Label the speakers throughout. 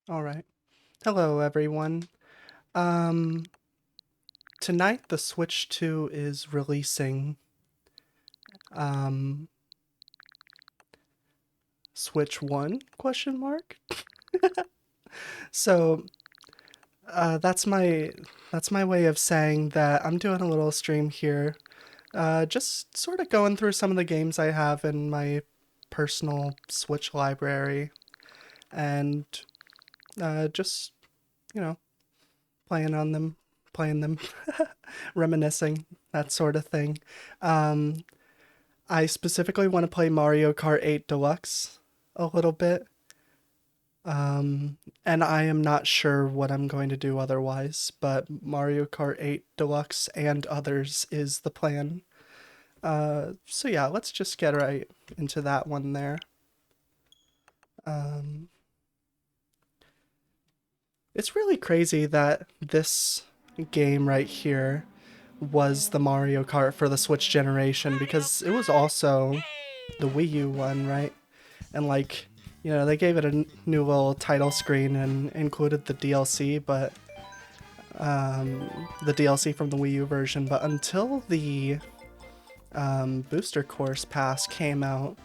Speaker 1: All right. Hello, everyone. Um, Tonight the Switch 2 is releasing um Switch 1 question mark. So, that's my way of saying that I'm doing a little stream here. Just sort of going through some of the games I have in my personal Switch library and just, you know, playing on them, playing them, reminiscing, that sort of thing. Um, I specifically want to play Mario Kart 8 Deluxe a little bit. And I am not sure what I'm going to do otherwise, but Mario Kart 8 Deluxe and others is the plan. So yeah, let's just get right into that one there. Um, it's really crazy that this game right here was the Mario Kart for the Switch generation because it was also the Wii U one, right? And like, they gave it a new little title screen and included the DLC, but the DLC from the Wii U version. But until the Booster Course Pass came out,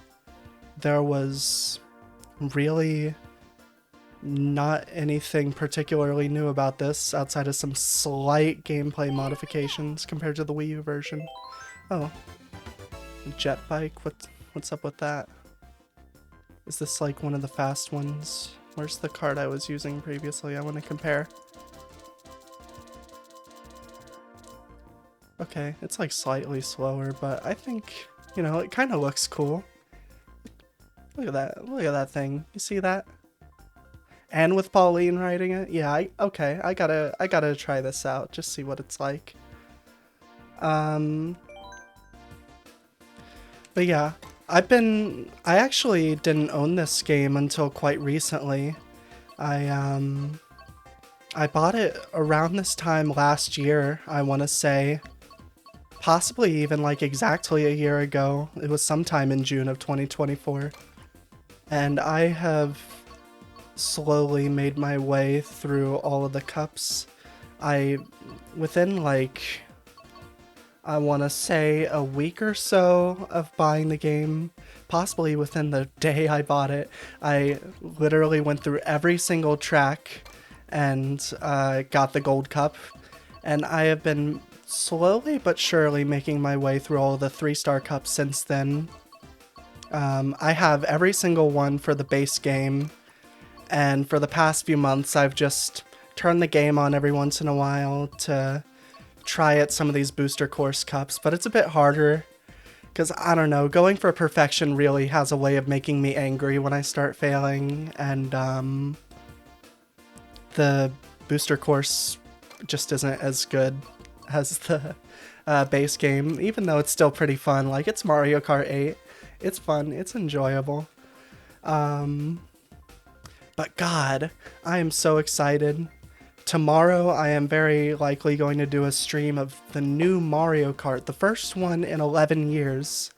Speaker 1: there was really not anything particularly new about this outside of some slight gameplay modifications compared to the Wii U version. Oh, jet bike. What's up with that? Is this like one of the fast ones? Where's the card I was using previously? I want to compare. Okay, it's like slightly slower, but I think, it kind of looks cool. Look at that. Look at that thing. You see that? And with Pauline riding it? Yeah, okay. I gotta try this out. Just see what it's like. Um, but yeah, I actually didn't own this game until quite recently. I, um, I bought it around this time last year, I want to say. Possibly even like exactly a year ago. It was sometime in June of 2024. And I have slowly made my way through all of the cups. Within like, I want to say a week or so of buying the game, possibly within the day I bought it, I literally went through every single track and got the gold cup. And I have been slowly but surely making my way through all the 3-star cups since then. I have every single one for the base game, and for the past few months I've just turned the game on every once in a while to try at some of these booster course cups, but it's a bit harder because I don't know, going for perfection really has a way of making me angry when I start failing, and the booster course just isn't as good as the base game, even though it's still pretty fun. Like, it's Mario Kart 8. It's fun. It's enjoyable. But God, I am so excited. Tomorrow, I am very likely going to do a stream of the new Mario Kart, the first one in 11 years.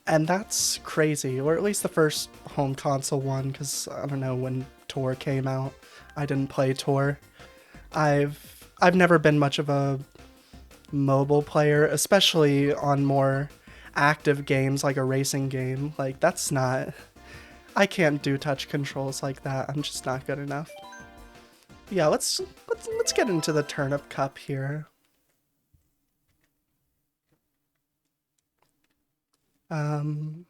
Speaker 1: And that's crazy, or at least the first home console one, because I don't know when Tour came out. I didn't play Tour. I've never been much of a mobile player, especially on more active games like a racing game. Like, that's not... I can't do touch controls like that. I'm just not good enough. Yeah, let's get into the Turnip Cup here. I've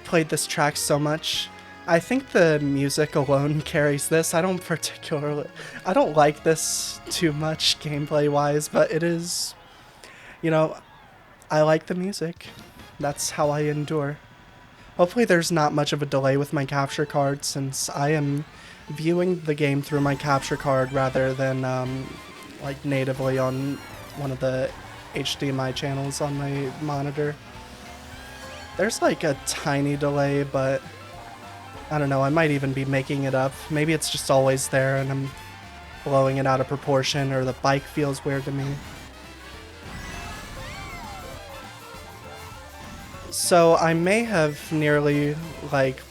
Speaker 1: played this track so much. I think the music alone carries this. I don't like this too much gameplay wise, but it is, you know, I like the music. That's how I endure. Hopefully there's not much of a delay with my capture card, since I am viewing the game through my capture card rather than like natively on one of the HDMI channels on my monitor. There's like a tiny delay, but I don't know, I might even be making it up. Maybe it's just always there and I'm blowing it out of proportion, or the bike feels weird to me. So I may have nearly, like,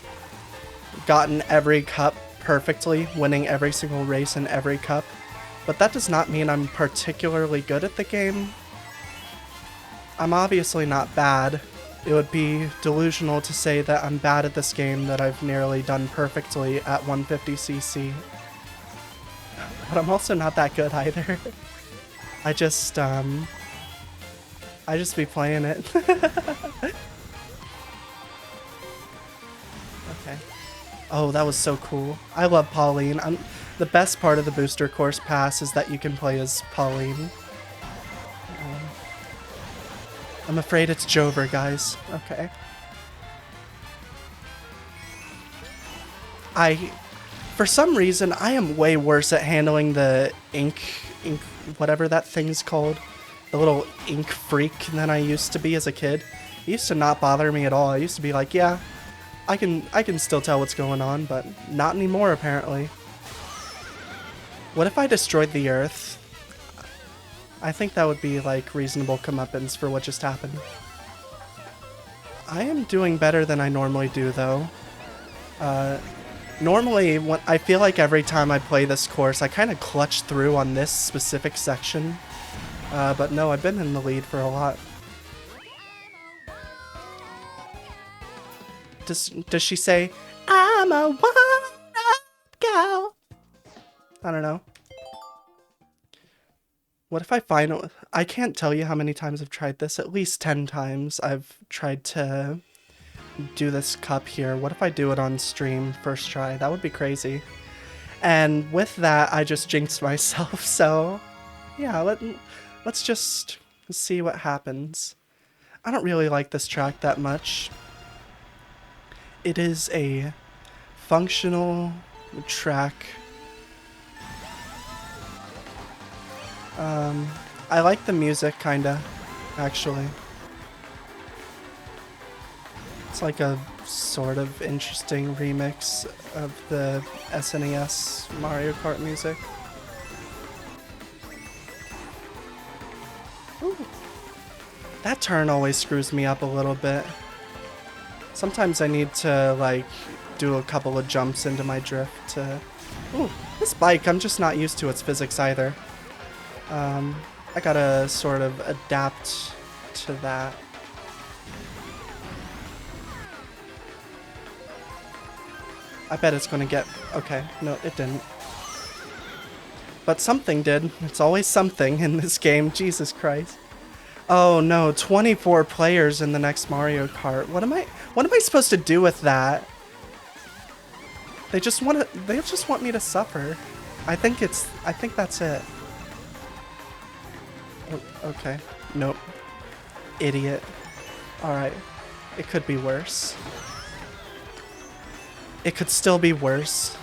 Speaker 1: gotten every cup perfectly, winning every single race in every cup, but that does not mean I'm particularly good at the game. I'm obviously not bad. It would be delusional to say that I'm bad at this game that I've nearly done perfectly at 150cc. But I'm also not that good either. I just be playing it. Okay. Oh, that was so cool. I love Pauline. The best part of the booster course pass is that you can play as Pauline. I'm afraid it's Jover, guys. Okay. For some reason, I am way worse at handling the ink, whatever that thing's called. The little ink freak than I used to be as a kid. It used to not bother me at all. I used to be like, yeah, I can still tell what's going on, but not anymore apparently. What if I destroyed the Earth? I think that would be like reasonable comeuppance for what just happened. I am doing better than I normally do though. Normally, I feel like every time I play this course, I kind of clutch through on this specific section. But no, I've been in the lead for a lot. Does she say, I'm a one-up gal? I don't know. What if I can't tell you how many times I've tried this. At least 10 times I've tried to do this cup here. What if I do it on stream first try? That would be crazy. And with that, I just jinxed myself. So yeah, let's just see what happens. I don't really like this track that much. It is a functional track. I like the music, kinda, actually. It's like a sort of interesting remix of the SNES Mario Kart music. Ooh. That turn always screws me up a little bit. Sometimes I need to, like, do a couple of jumps into my drift to... Ooh, this bike, I'm just not used to its physics either. I gotta sort of adapt to that. I bet it's gonna get... Okay, no, it didn't. But something did. It's always something in this game, Jesus Christ. Oh no, 24 players in the next Mario Kart. What am I supposed to do with that? They just want me to suffer. I think that's it. Oh, okay. Nope. Idiot. Alright. It could be worse. It could still be worse.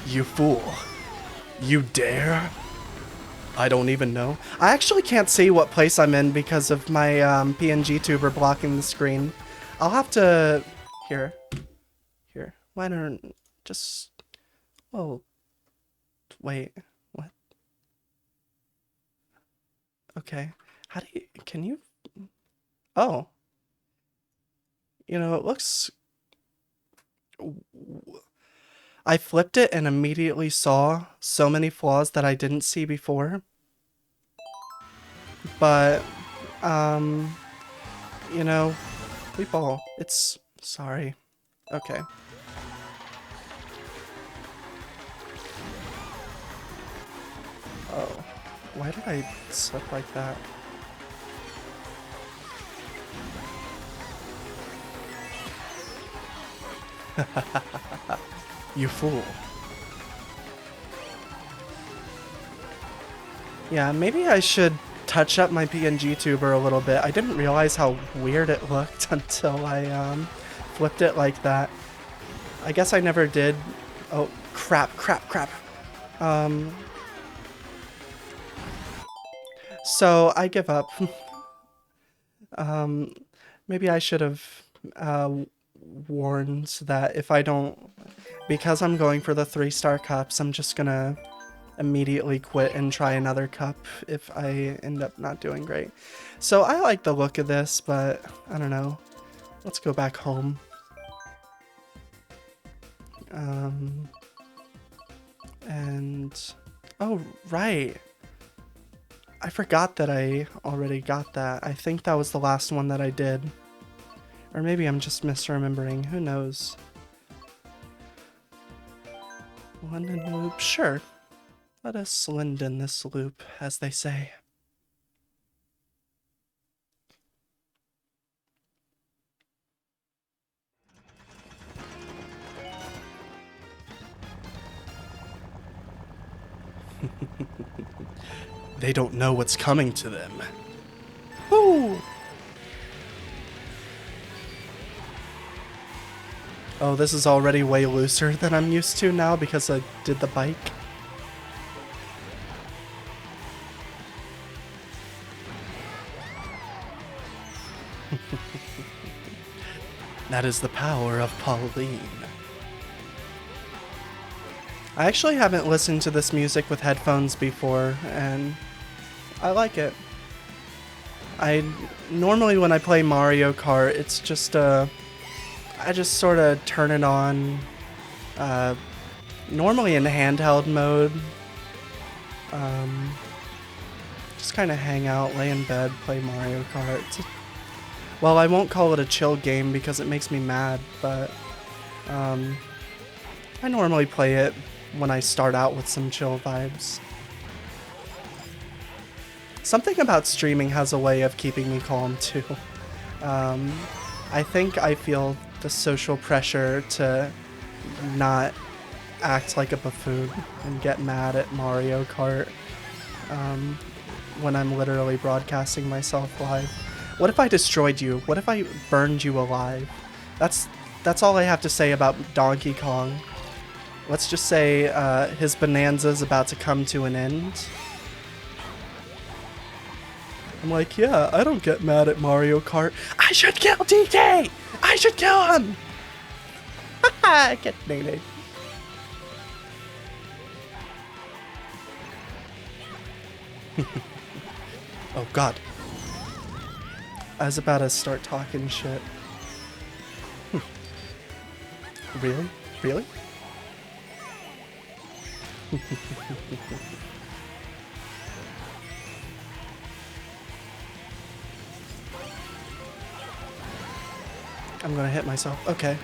Speaker 1: You fool. You dare? I don't even know. I actually can't see what place I'm in because of my PNG tuber blocking the screen. I'll have to... Here. Why don't... Just... Oh... Wait, what? Okay. How do you... Can you... Oh. You know, it looks... I flipped it and immediately saw so many flaws that I didn't see before. But, you know, we ball. It's... Sorry. Okay. Oh, why did I slip like that? You fool. Yeah, maybe I should touch up my PNG tuber a little bit. I didn't realize how weird it looked until I flipped it like that. I guess I never did. Oh, crap. So I give up. Maybe I should have warned that if I don't, because I'm going for the 3-star cups, I'm just gonna immediately quit and try another cup if I end up not doing great. So I like the look of this, but I don't know. Let's go back home. And oh, right. I forgot that I already got that. I think that was the last one that I did. Or maybe I'm just misremembering. Who knows? London loop. Sure. Let us Linden this loop, as they say. They don't know what's coming to them. Woo! Oh, this is already way looser than I'm used to now because I did the bike. That is the power of Pauline. I actually haven't listened to this music with headphones before, and I like it. Normally when I play Mario Kart, it's just I just sort of turn it on, normally in handheld mode. Just kind of hang out, lay in bed, play Mario Kart. Well, I won't call it a chill game because it makes me mad, but I normally play it when I start out with some chill vibes. Something about streaming has a way of keeping me calm too. I think I feel the social pressure to not act like a buffoon and get mad at Mario Kart when I'm literally broadcasting myself live. What if I destroyed you? What if I burned you alive? That's all I have to say about Donkey Kong. Let's just say his bonanza's about to come to an end. I'm like, yeah, I don't get mad at Mario Kart. I should kill DK! I should kill him! Haha, get nated. Oh god. I was about to start talking shit. Really? Really? I'm gonna hit myself. Okay.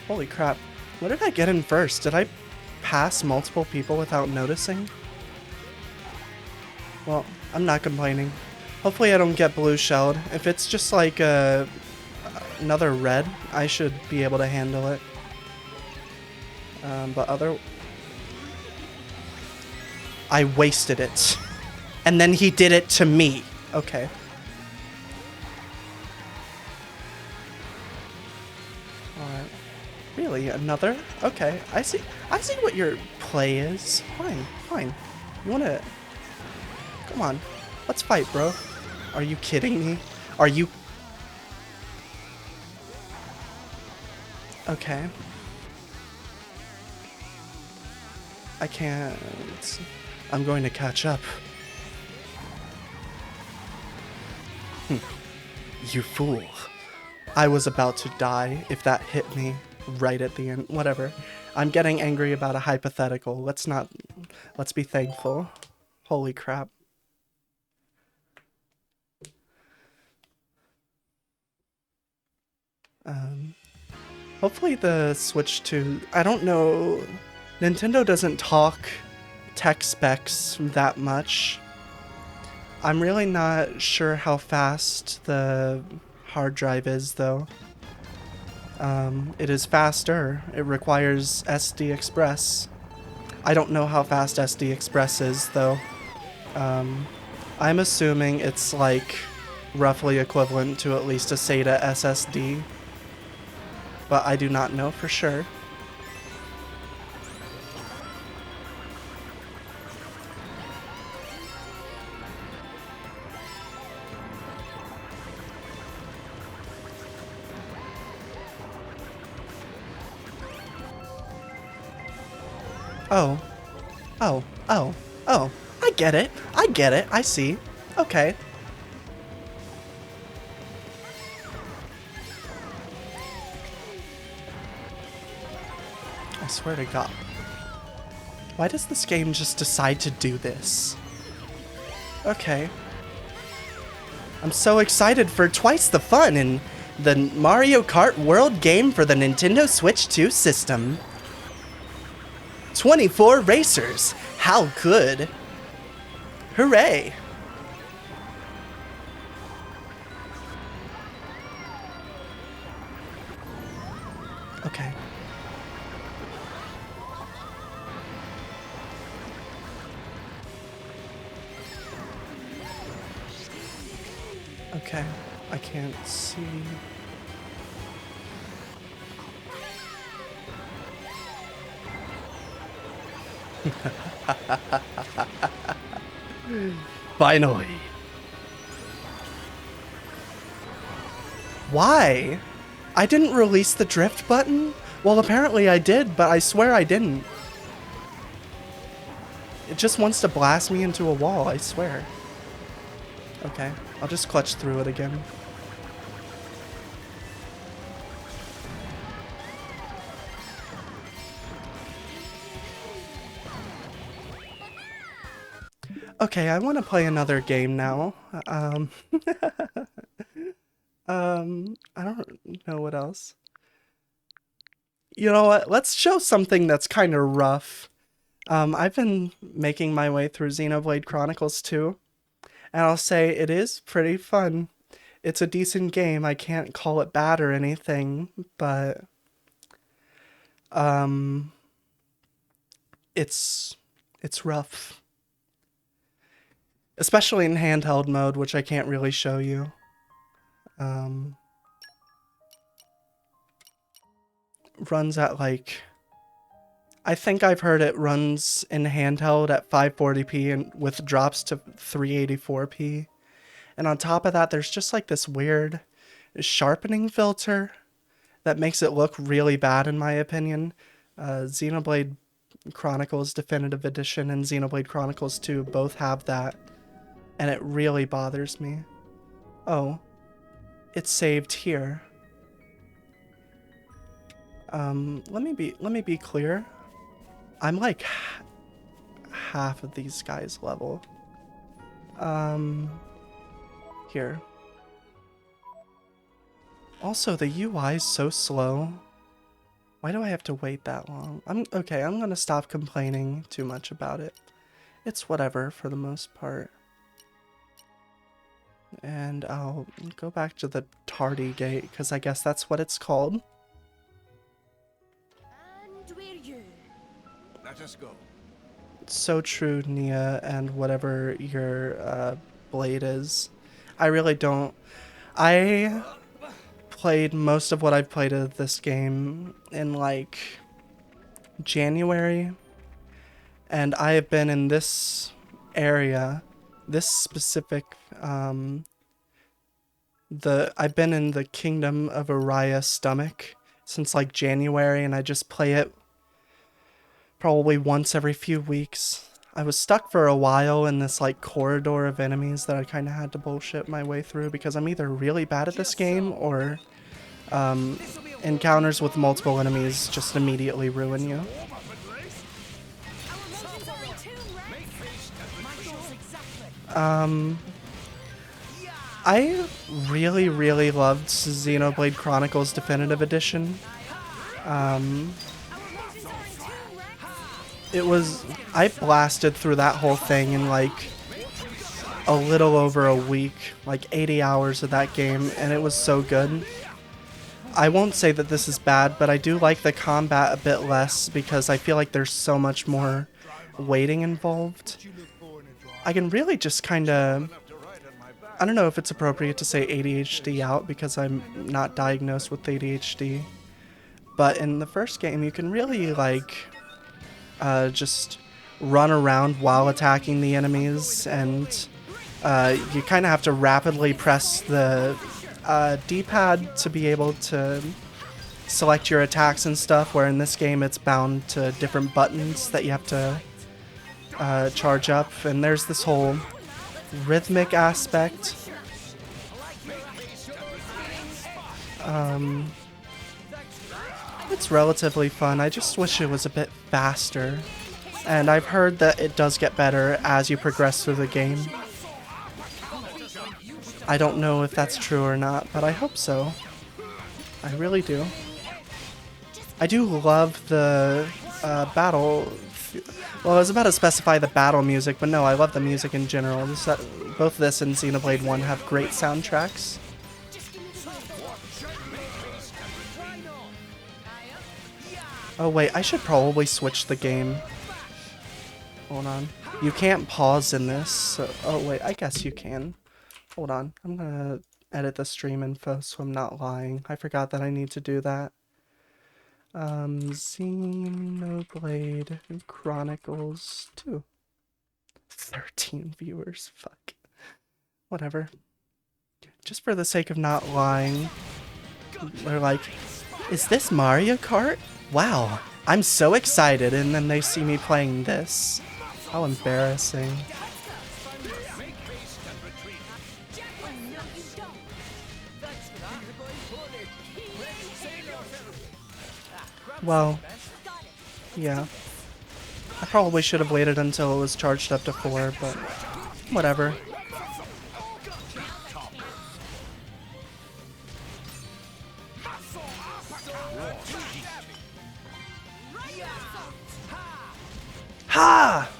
Speaker 1: Holy crap. What did I get in first? Did I pass multiple people without noticing? Well, I'm not complaining. Hopefully I don't get blue shelled. If it's just like another red, I should be able to handle it. But other... I wasted it. And then he did it to me. Okay. Alright. Really? Another? Okay. I see what your play is. Fine, fine. You wanna... Come on. Let's fight, bro. Are you kidding me? Are you... Okay. I can't... I'm going to catch up. You fool. I was about to die if that hit me right at the end. Whatever. I'm getting angry about a hypothetical. Let's be thankful. Holy crap. Hopefully the Switch 2... I don't know... Nintendo doesn't talk tech specs that much. I'm really not sure how fast the hard drive is, though. It is faster. It requires SD Express. I don't know how fast SD Express is, though. I'm assuming it's like roughly equivalent to at least a SATA SSD. But I do not know for sure. Oh. Oh. Oh, oh, I get it. I get it. I see. Okay. I swear to God. Why does this game just decide to do this? Okay. I'm so excited for twice the fun in the Mario Kart World game for the Nintendo Switch 2 system. 24 racers. How good. Hooray. Okay. Okay. I can't see. Finally. Why? I didn't release the drift button? Well, apparently I did, but I swear I didn't. It just wants to blast me into a wall, I swear. Okay, I'll just clutch through it again. Okay, I want to play another game now. I don't know what else. You know what? Let's show something that's kind of rough. I've been making my way through Xenoblade Chronicles 2, and I'll say it is pretty fun. It's a decent game. I can't call it bad or anything, but it's rough. Especially in handheld mode, which I can't really show you. Runs at like... I think I've heard it runs in handheld at 540p and with drops to 384p. And on top of that, there's just like this weird sharpening filter that makes it look really bad in my opinion. Xenoblade Chronicles Definitive Edition and Xenoblade Chronicles 2 both have that. And it really bothers me. Oh, it's saved here. Let me be clear. I'm like half of these guys' level. Here. Also, the UI is so slow. Why do I have to wait that long? I'm gonna stop complaining too much about it. It's whatever for the most part. And I'll go back to the tardy gate, because I guess that's what it's called.
Speaker 2: And we're you.
Speaker 3: Let us go.
Speaker 1: So true, Nia, and whatever your blade is. I really don't... I played most of what I've played of this game in, like, January. And I have been in this area, this specific... I've been in the Kingdom of Araya Stomach since, like, January, and I just play it probably once every few weeks. I was stuck for a while in this like corridor of enemies that I kind of had to bullshit my way through because I'm either really bad at this game or encounters with multiple enemies just immediately ruin you. I really loved Xenoblade Chronicles Definitive Edition. I blasted through that whole thing in like a little over a week, like 80 hours of that game, and it was so good. I won't say that this is bad, but I do like the combat a bit less because I feel like there's so much more waiting involved. I can really just kind of... I don't know if it's appropriate to say ADHD out because I'm not diagnosed with ADHD. But in the first game, you can really, like, just run around while attacking the enemies, and you kind of have to rapidly press the D-pad to be able to select your attacks and stuff, where in this game it's bound to different buttons that you have to charge up, and there's this whole rhythmic aspect. It's relatively fun. I just wish it was a bit faster. And I've heard that it does get better as you progress through the game. I don't know if that's true or not, but I hope so. I really do. I do love the battle... Well, I was about to specify the battle music, but no, I love the music in general. Both this and Xenoblade 1 have great soundtracks. Oh wait, I should probably switch the game. Hold on. You can't pause in this, so... Oh wait, I guess you can. Hold on, I'm gonna edit the stream info so I'm not lying. I forgot that I need to do that. Xenoblade Chronicles 2. 13 viewers, fuck. Whatever. Just for the sake of not lying. They're like, is this Mario Kart? Wow, I'm so excited, and then they see me playing this. How embarrassing. Well, yeah. I probably should have waited until it was charged up to 4, but whatever. Ha!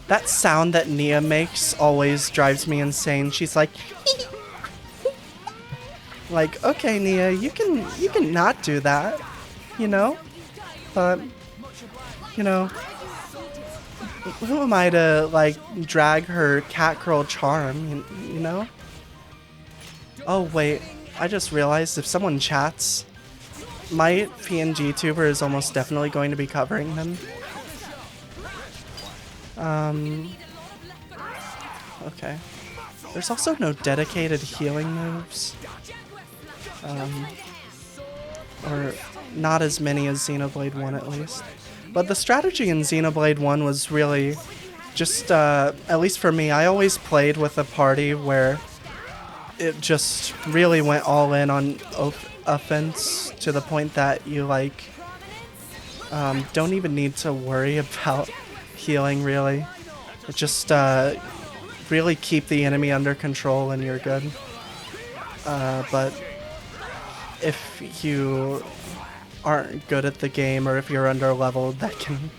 Speaker 1: That sound that Nia makes always drives me insane. She's like, like, okay, Nia, you can not do that, you know? But, you know, who am I to, like, drag her cat girl charm, you know? Oh, wait, I just realized if someone chats, my PNG tuber is almost definitely going to be covering them. Okay. There's also no dedicated healing moves. Or not as many as Xenoblade 1 at least. But the strategy in Xenoblade 1 was really just, at least for me, I always played with a party where it just really went all in on offense to the point that you, like, don't even need to worry about healing, really. It just, really keep the enemy under control and you're good. But if you aren't good at the game or if you're under leveled, that can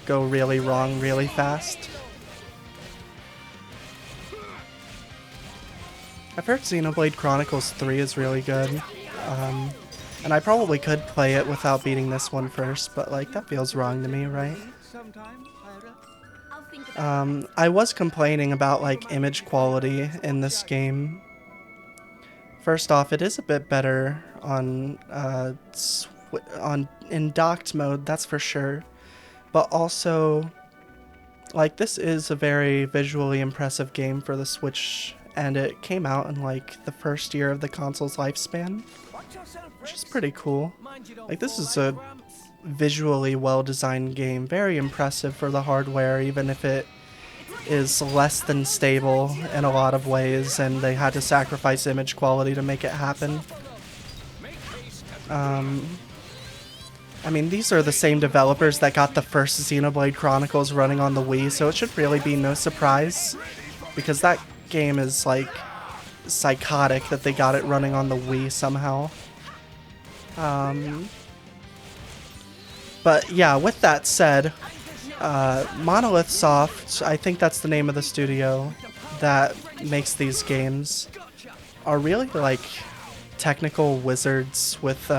Speaker 1: go really wrong really fast. I've heard Xenoblade Chronicles 3 is really good. And I probably could play it without beating this one first, but like that feels wrong to me, right? I was complaining about like image quality in this game. First off, it is a bit better on in docked mode, that's for sure. But also, like, this is a very visually impressive game for the Switch, and it came out in like the first year of the console's lifespan, which is pretty cool. Like, this is a visually well-designed game, very impressive for the hardware, even if it is less than stable in a lot of ways, and they had to sacrifice image quality to make it happen. I mean, these are the same developers that got the first Xenoblade Chronicles running on the Wii, so it should really be no surprise, because that game is, like, psychotic that they got it running on the Wii somehow. But yeah, with that said, Monolith Soft, I think that's the name of the studio that makes these games, are really like technical wizards with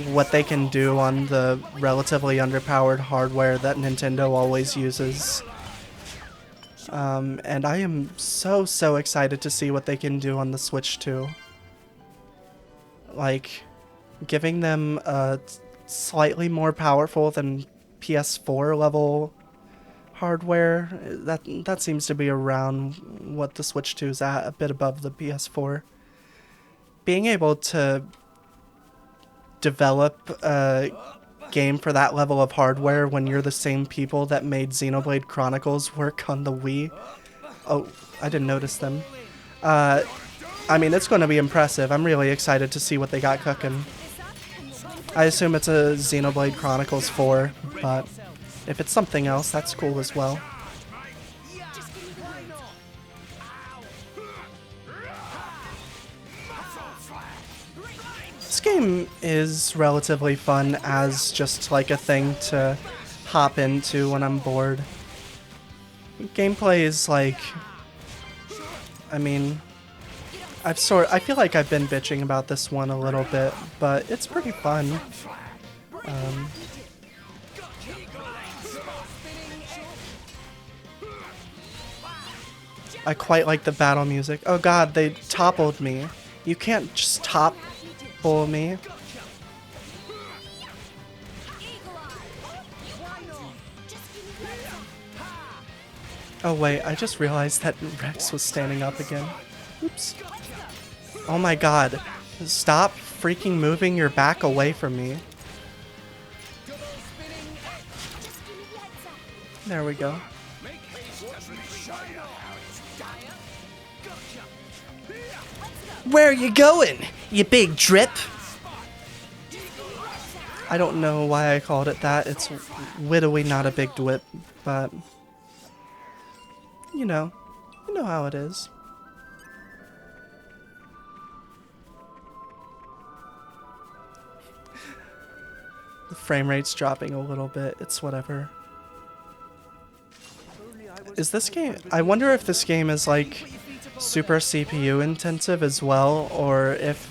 Speaker 1: what they can do on the relatively underpowered hardware that Nintendo always uses. And I am so excited to see what they can do on the Switch too. Like, giving them a slightly more powerful than PS4 level hardware, that seems to be around what the Switch 2 is at, a bit above the PS4. Being able to develop a game for that level of hardware when you're the same people that made Xenoblade Chronicles work on the Wii. Oh, I didn't notice them. I mean, it's going to be impressive. I'm really excited to see what they got cooking. I assume it's a Xenoblade Chronicles 4, but if it's something else, that's cool as well. This game is relatively fun as just like a thing to hop into when I'm bored. Gameplay is like, I mean, I feel like I've been bitching about this one a little bit, but it's pretty fun. I quite like the battle music. Oh god, they toppled me. You can't just topple me. Oh wait, I just realized that Rex was standing up again. Oops. Oh my god. Stop freaking moving your back away from me. There we go. Where are you going, you big drip? I don't know why I called it that. It's literally not a big dwip, but you know how it is. The frame rate's dropping a little bit. It's whatever. Is this game... I wonder if this game is like super CPU intensive as well, or if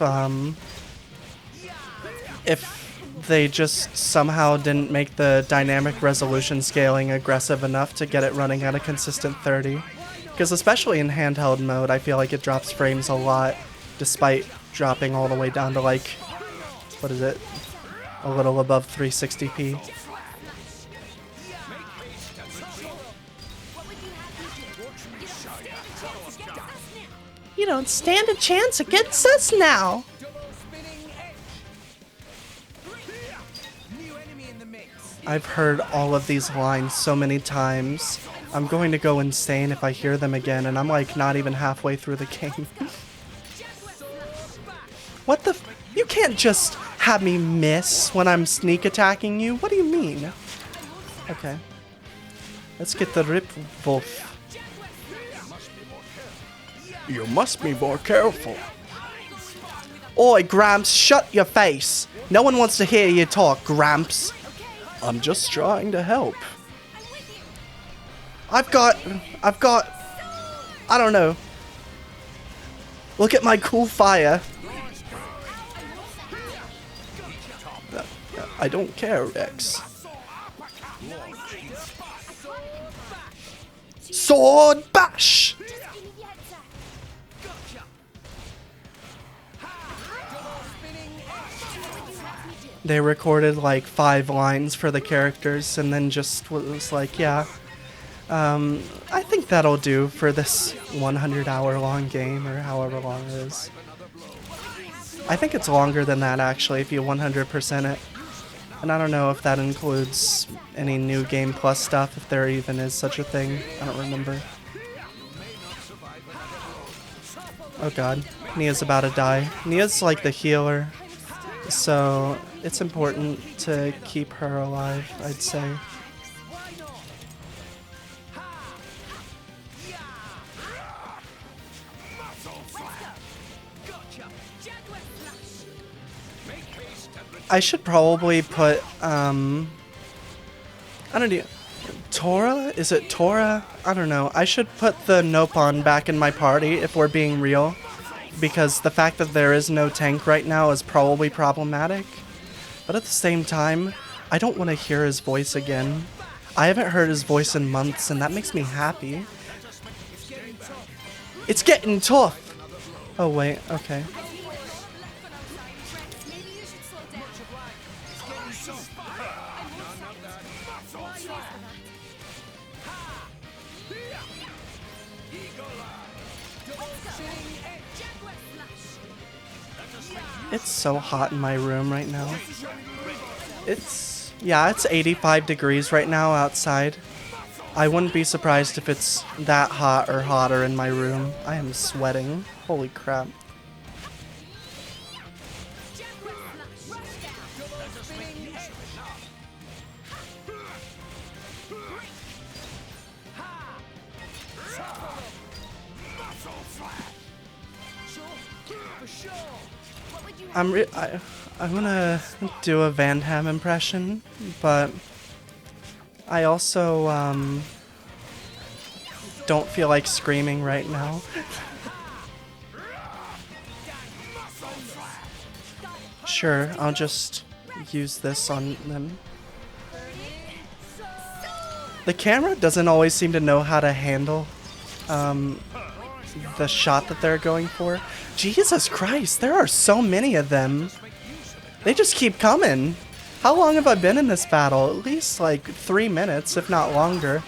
Speaker 1: they just somehow didn't make the dynamic resolution scaling aggressive enough to get it running at a consistent 30. Because especially in handheld mode, I feel like it drops frames a lot, despite dropping all the way down to like, what is it? A little above 360p. You don't stand a chance against us now. I've heard all of these lines so many times. I'm going to go insane if I hear them again, and I'm like not even halfway through the game. What the you can't just have me miss when I'm sneak attacking you. What do you mean? Okay. Let's get the Rip Wolf. You must be more careful. Oi, Gramps, shut your face. No one wants to hear you talk, Gramps. I'm just trying to help. I've got, I don't know. Look at my cool fire. I don't care, Rex. Sword bash! They recorded like 5 lines for the characters and then just was like, yeah, I think that'll do for this 100-hour long game, or however long it is. I think it's longer than that actually if you 100% it. And I don't know if that includes any new Game Plus stuff, if there even is such a thing. I don't remember. Oh god, Nia's about to die. Nia's like the healer, so it's important to keep her alive, I'd say. I should probably put, I don't know, Tora? Is it Tora? I don't know. I should put the Nopon back in my party if we're being real, because the fact that there is no tank right now is probably problematic. But at the same time, I don't want to hear his voice again. I haven't heard his voice in months, and that makes me happy. It's getting tough! Oh wait, okay. It's so hot in my room right now. It's Yeah, it's 85 degrees right now outside. I wouldn't be surprised if it's that hot or hotter in my room. I am sweating. Holy crap. I'm gonna do a Van Ham impression, but I also don't feel like screaming right now. Sure, I'll just use this on them. The camera doesn't always seem to know how to handle the shot that they're going for. Jesus Christ, there are so many of them. They just keep coming. How long have I been in this battle? At least like 3 minutes, if not longer.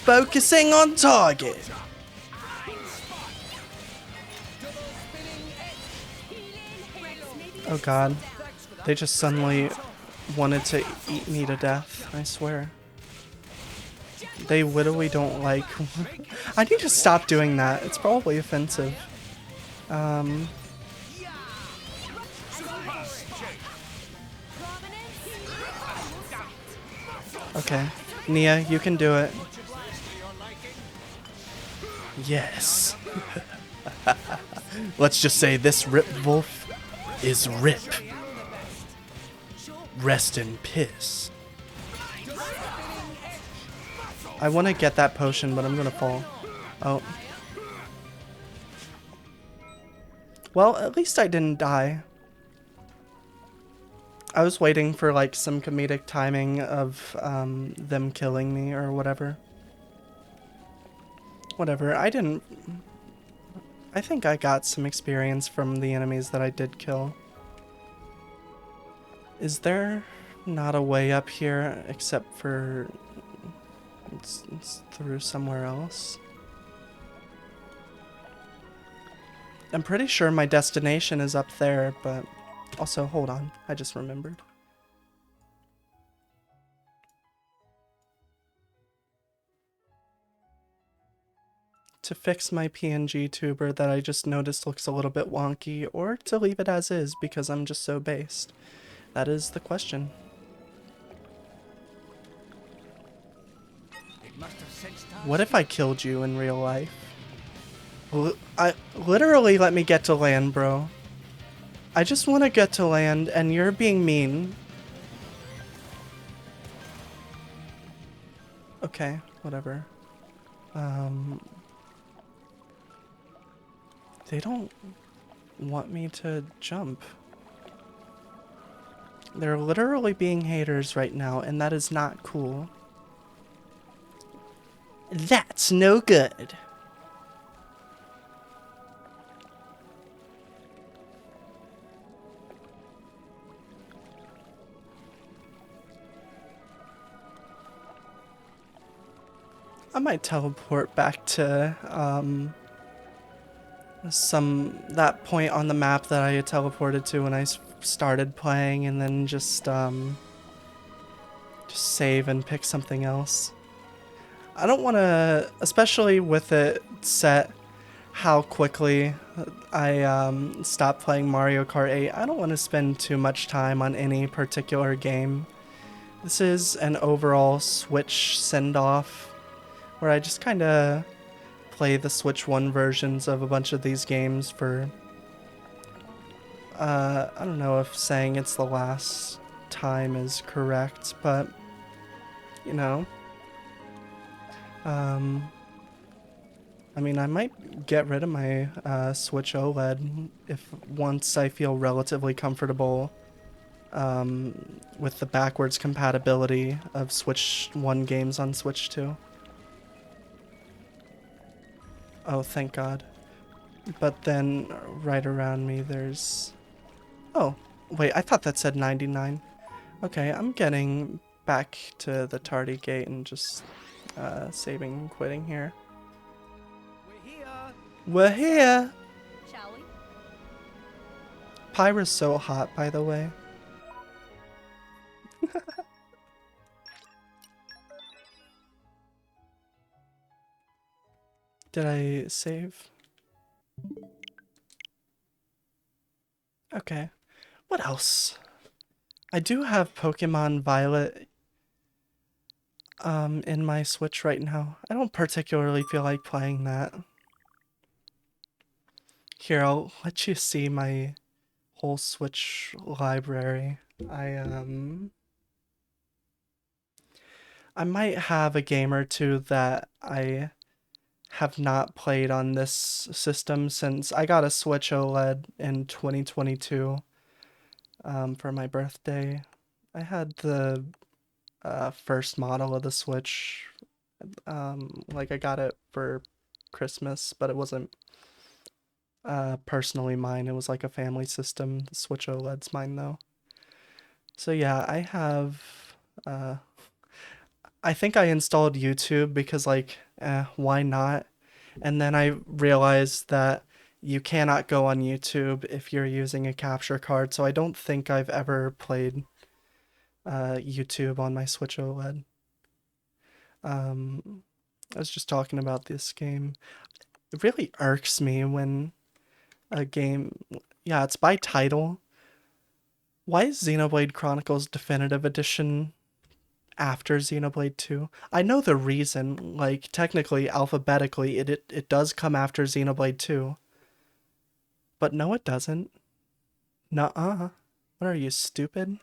Speaker 1: Focusing on target. Oh god. They just suddenly wanted to eat me to death, I swear. They literally don't like... I need to stop doing that. It's probably offensive. Okay. Nia, you can do it. Yes. Let's just say this Rip Wolf is Rip. Rest in piss. I want to get that potion, but I'm gonna fall. Oh. Well, at least I didn't die. I was waiting for like some comedic timing of them killing me or whatever. Whatever, I think I got some experience from the enemies that I did kill. Is there not a way up here except for it's through somewhere else? I'm pretty sure my destination is up there, but also, hold on, I just remembered. To fix my PNG tuber that I just noticed looks a little bit wonky, or to leave it as is because I'm just so based? That is the question. What if I killed you in real life? Literally let me get to land, bro. I just want to get to land, and you're being mean. Okay, whatever. They don't want me to jump. They're literally being haters right now, and that is not cool. That's no good. I might teleport back to that point on the map that I had teleported to when I started playing, and then just save and pick something else. I don't want to, especially with it set how quickly I stopped playing Mario Kart 8. I don't want to spend too much time on any particular game. This is an overall Switch send-off where I just kind of play the Switch 1 versions of a bunch of these games for, I don't know if saying it's the last time is correct, but, you know. I mean, I might get rid of my Switch OLED if once I feel relatively comfortable with the backwards compatibility of Switch 1 games on Switch 2. Oh, thank God. But then right around me there's... Oh, wait, I thought that said 99. Okay, I'm getting back to the tardy gate and just saving and quitting here.
Speaker 3: We're here.
Speaker 1: We're here!
Speaker 2: Shall we?
Speaker 1: Pyra's so hot, by the way. Did I save? Okay. What else? I do have Pokemon Violet in my Switch right now. I don't particularly feel like playing that. Here, I'll let you see my whole Switch library. I might have a game or two that I have not played on this system since I got a Switch OLED in 2022 for my birthday. I had the first model of the Switch. Like I got it for Christmas, but it wasn't personally mine. It was like a family system. The Switch OLED's mine though. So yeah, I have. Uh, I think I installed YouTube because like, why not? And then I realized that you cannot go on YouTube if you're using a capture card. So I don't think I've ever played YouTube on my Switch OLED. I was just talking about this game. It really irks me when a game, yeah, it's by title. Why is Xenoblade Chronicles Definitive Edition after Xenoblade 2? I know the reason, like technically alphabetically it does come after Xenoblade 2. But no it doesn't. Nuh-uh. What are you, stupid?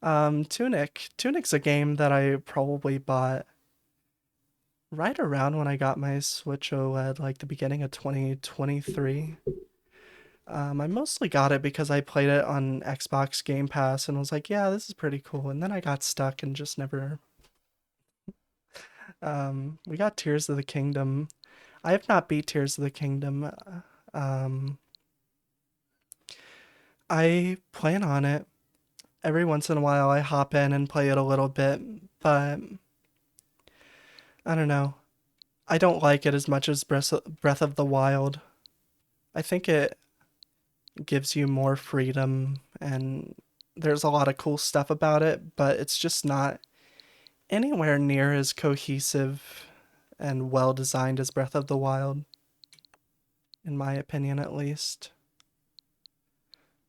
Speaker 1: Tunic. Tunic's a game that I probably bought right around when I got my Switch OLED, like the beginning of 2023. I mostly got it because I played it on Xbox Game Pass and was like, yeah, this is pretty cool. And then I got stuck and just never. We got Tears of the Kingdom. I have not beat Tears of the Kingdom. Um, I plan on it. Every once in a while, I hop in and play it a little bit, but I don't know. I don't like it as much as Breath of the Wild. I think it gives you more freedom and there's a lot of cool stuff about it, but it's just not anywhere near as cohesive and well designed as Breath of the Wild, in my opinion at least.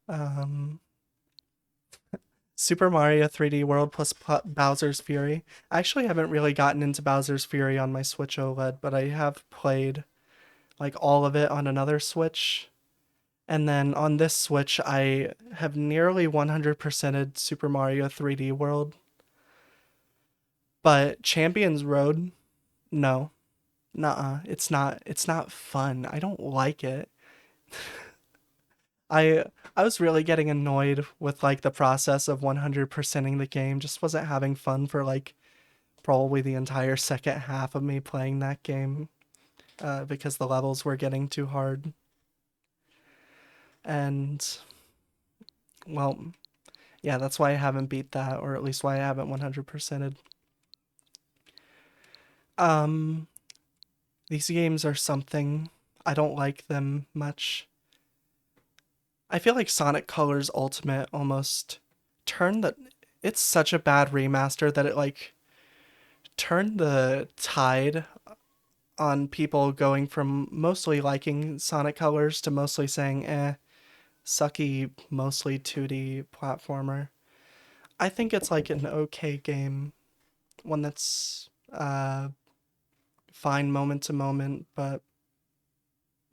Speaker 1: Um, Super Mario 3D World plus Bowser's Fury. I actually haven't really gotten into Bowser's Fury on my Switch OLED, but I have played like all of it on another Switch. And then on this Switch, I have nearly 100%ed Super Mario 3D World. But Champions Road, no. Nuh-uh. It's not fun. I don't like it. I I was really getting annoyed with like the process of 100%ing the game. Just wasn't having fun for like probably the entire second half of me playing that game because the levels were getting too hard. And well, yeah, that's why I haven't beat that, or at least why I haven't 100%ed. Um, these games are something. I don't like them much. I feel like Sonic Colors Ultimate almost turned the. It's such a bad remaster that it like turned the tide on people going from mostly liking Sonic Colors to mostly saying, sucky, mostly 2D platformer. I think it's like an okay game, one that's fine moment to moment, but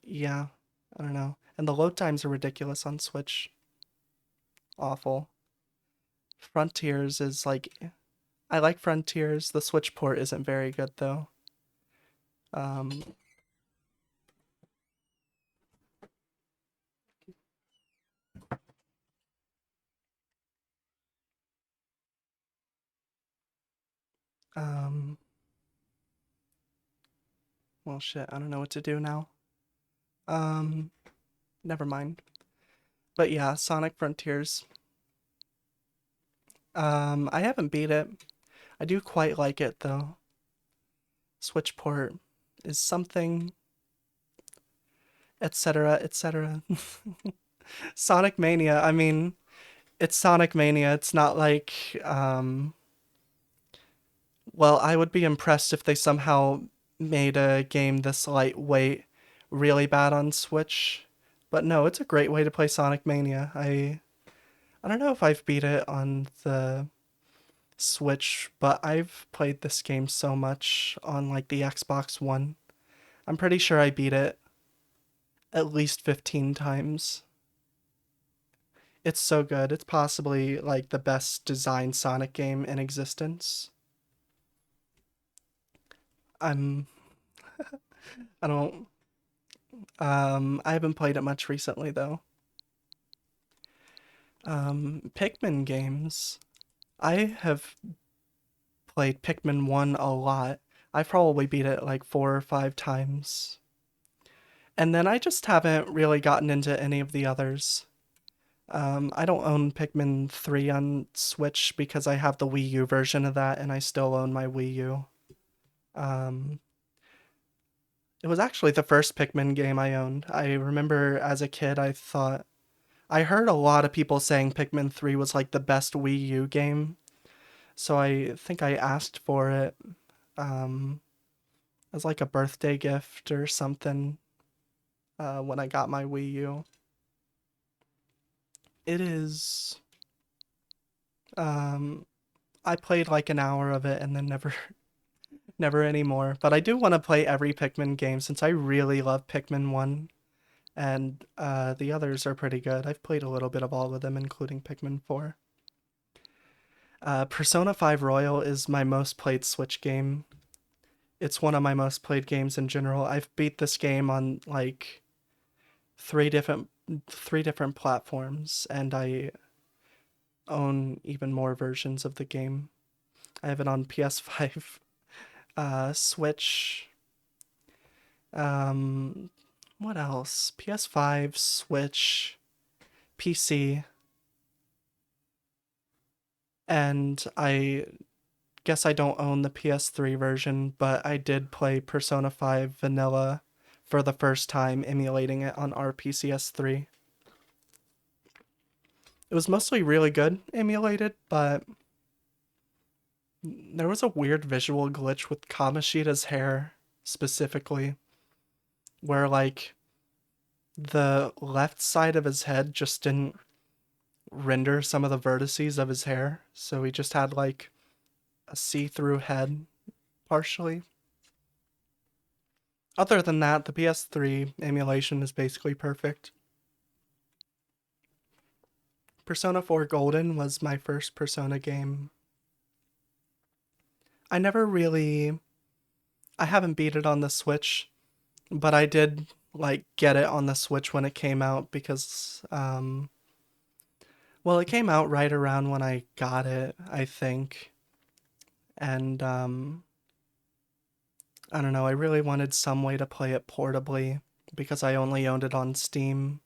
Speaker 1: yeah, I don't know. And the load times are ridiculous on Switch. Awful. Frontiers is like I like Frontiers. The Switch port isn't very good though. Um, um, well, shit, I don't know what to do now. Um, Never mind. But yeah, Sonic Frontiers. I haven't beat it. I do quite like it though. Switch port is something. etc., etc. Sonic Mania. I mean, it's Sonic Mania. It's not like, well, I would be impressed if they somehow made a game this lightweight really bad on Switch. But no, it's a great way to play Sonic Mania. I don't know if I've beat it on the Switch, but I've played this game so much on like the Xbox One. I'm pretty sure I beat it at least 15 times. It's so good. It's possibly like the best designed Sonic game in existence. I'm I don't I haven't played it much recently though. Pikmin games. I have played Pikmin 1 a lot. I probably beat it like 4 or 5 times. And then I just haven't really gotten into any of the others. I don't own Pikmin 3 on Switch because I have the Wii U version of that and I still own my Wii U. Um, it was actually the first Pikmin game I owned. I remember as a kid, I heard a lot of people saying Pikmin 3 was like the best Wii U game. So I think I asked for it um, as like a birthday gift or something when I got my Wii U. It is. Um, I played like an hour of it and then never anymore. But I do want to play every Pikmin game since I really love Pikmin 1 and the others are pretty good. I've played a little bit of all of them, including Pikmin 4. Persona 5 Royal is my most played Switch game. It's one of my most played games in general. I've beat this game on like three different three different platforms, and I own even more versions of the game. I have it on PS5, Switch. Um, what else? PS5, Switch, PC, and I guess I don't own the PS3 version, but I did play Persona 5 Vanilla for the first time, emulating it on RPCS3. It was mostly really good emulated, but there was a weird visual glitch with Kamoshida's hair specifically, where like the left side of his head just didn't render some of the vertices of his hair, so he just had like a see-through head partially. Other than that, the PS3 emulation is basically perfect. Persona 4 Golden was my first Persona game. I never really I haven't beat it on the Switch, but I did like get it on the Switch when it came out because well, it came out right around when I got it, I think. And I don't know, I really wanted some way to play it portably because I only owned it on Steam.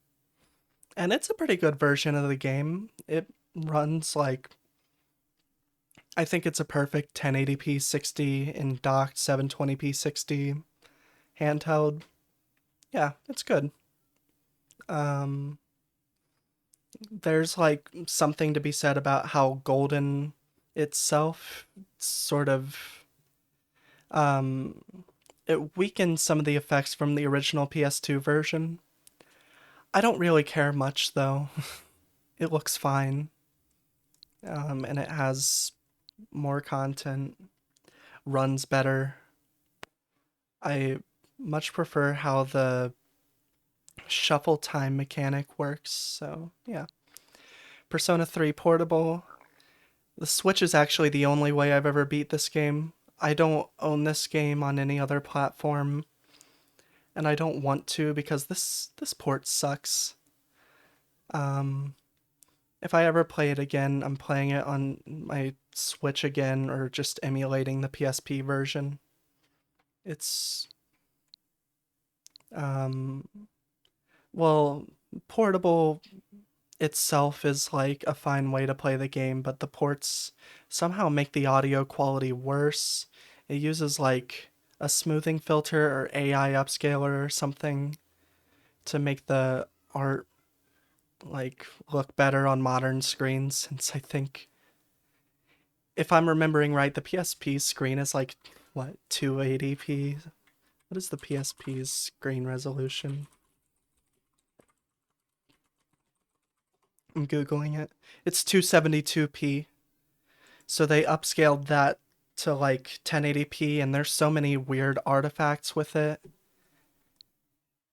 Speaker 1: And it's a pretty good version of the game. It runs like I think it's a perfect 1080p 60 in docked 720p 60 handheld. Yeah, it's good. Um there's like something to be said about how Golden itself sort of um it weakens some of the effects from the original PS2 version. I don't really care much though. It looks fine. And it has more content, runs better. I much prefer how the shuffle time mechanic works. So, yeah. Persona 3 Portable. The Switch is actually the only way I've ever beat this game. I don't own this game on any other platform, and I don't want to because this port sucks. Um, if I ever play it again, I'm playing it on my Switch again or just emulating the PSP version. It's um well, portable itself is like a fine way to play the game, but the ports somehow make the audio quality worse. It uses like a smoothing filter or AI upscaler or something to make the art like look better on modern screens, since I think, if I'm remembering right, the PSP screen is like what, 280p? What is the PSP's screen resolution? I'm googling it. It's 272p. So they upscaled that to like 1080p, and there's so many weird artifacts with it.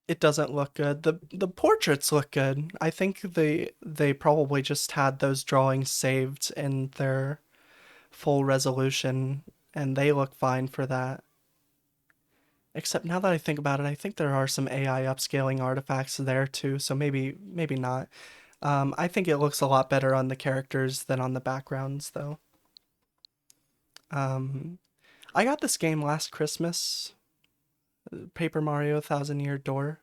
Speaker 1: It doesn't look good. The portraits look good. I think they probably just had those drawings saved in their full resolution, and they look fine for that. Except now that I think about it, I think there are some AI upscaling artifacts there too, so maybe not. I think it looks a lot better on the characters than on the backgrounds, though. Um, I got this game last Christmas, Paper Mario Thousand Year Door.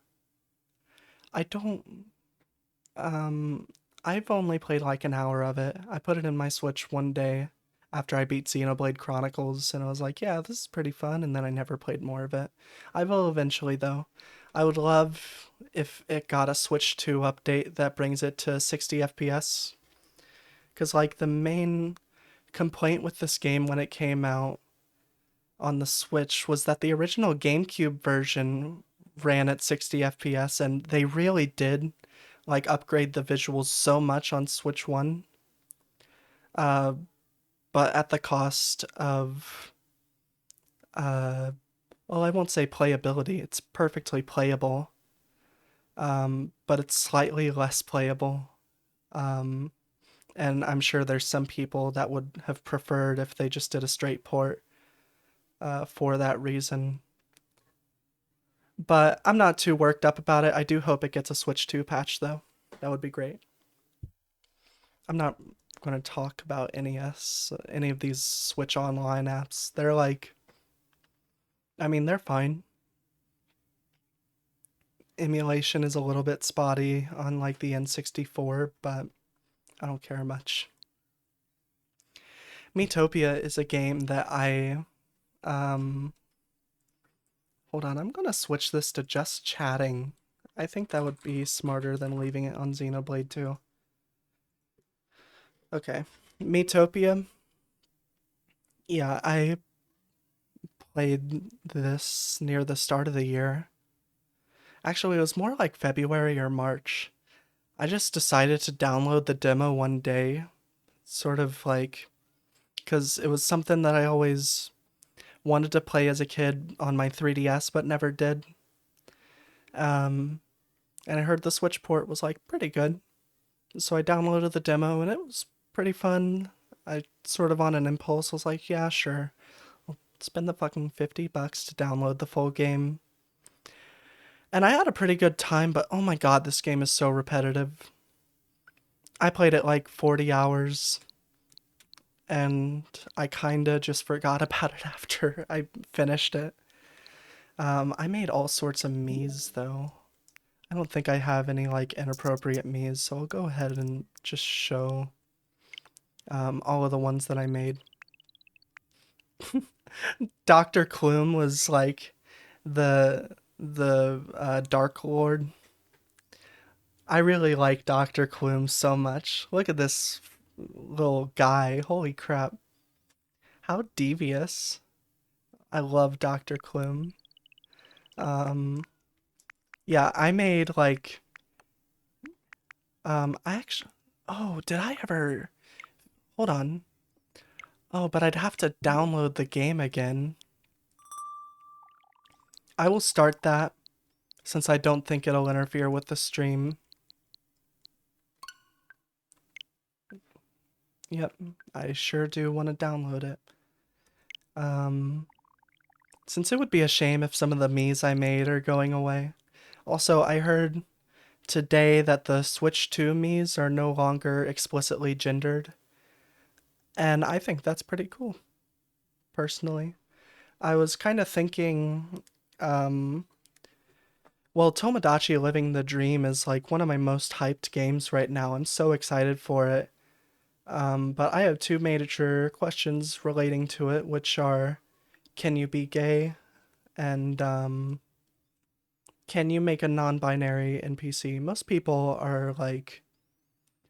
Speaker 1: I don't. Um, I've only played like an hour of it. I put it in my Switch one day after I beat Xenoblade Chronicles, and I was like, yeah, this is pretty fun, and then I never played more of it. I will eventually, though. I would love if it got a Switch 2 update that brings it to 60 FPS. Because, like, the main complaint with this game when it came out on the Switch was that the original GameCube version ran at 60 FPS, and they really did like upgrade the visuals so much on Switch 1, uh, but at the cost of, uh, well, I won't say playability. It's perfectly playable, but it's slightly less playable. Um, and I'm sure there's some people that would have preferred if they just did a straight port for that reason. But I'm not too worked up about it. I do hope it gets a Switch 2 patch, though. That would be great. I'm not going to talk about NES, any of these Switch Online apps. They're like, I mean, they're fine. Emulation is a little bit spotty on like the N64, but I don't care much. Metopia is a game that um, hold on, I'm going to switch this to just chatting. I think that would be smarter than leaving it on Xenoblade 2. Okay. Metopia. Yeah, I played this near the start of the year. Actually, it was more like February or March. I just decided to download the demo one day, sort of like, because it was something that I always wanted to play as a kid on my 3DS but never did. Um, and I heard the Switch port was like pretty good. So I downloaded the demo and it was pretty fun. I sort of on an impulse was like, yeah, sure. I'll spend the fucking $50 to download the full game. And I had a pretty good time, but oh my god, this game is so repetitive. I played it like 40 hours and I kinda just forgot about it after I finished it. I made all sorts of Miis though. I don't think I have any like inappropriate Miis, so I'll go ahead and just show all of the ones that I made. Dr. Clume was like the Dark Lord. I really like Dr. Clume so much. Look at this little guy. Holy crap. How devious. I love Dr. Clume. Um, yeah, I made like, I actually, oh, did I ever, hold on. Oh, but I'd have to download the game again. I will start that since I don't think it'll interfere with the stream. Yep, I sure do want to download it. Um, since it would be a shame if some of the Miis I made are going away. Also, I heard today that the Switch 2 Miis are no longer explicitly gendered, and I think that's pretty cool, personally. I was kind of thinking, um, well, Tomodachi Living the Dream is like one of my most hyped games right now. I'm so excited for it. But I have two major questions relating to it, which are, can you be gay? And can you make a non-binary NPC? Most people are like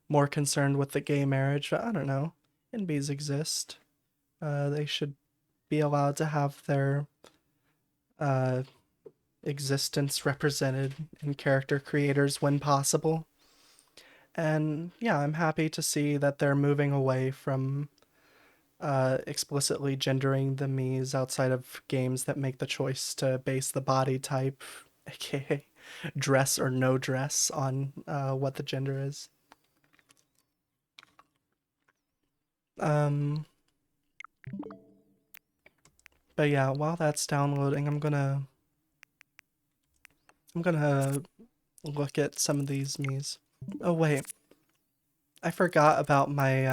Speaker 1: more concerned with the gay marriage. I don't know. NBs exist. They should be allowed to have their uh, existence represented in character creators when possible. And yeah, I'm happy to see that they're moving away from explicitly gendering the Miis outside of games that make the choice to base the body type, aka dress or no dress, on what the gender is. Um, but yeah, while that's downloading, I'm gonna look at some of these Miis. Oh wait, I forgot about my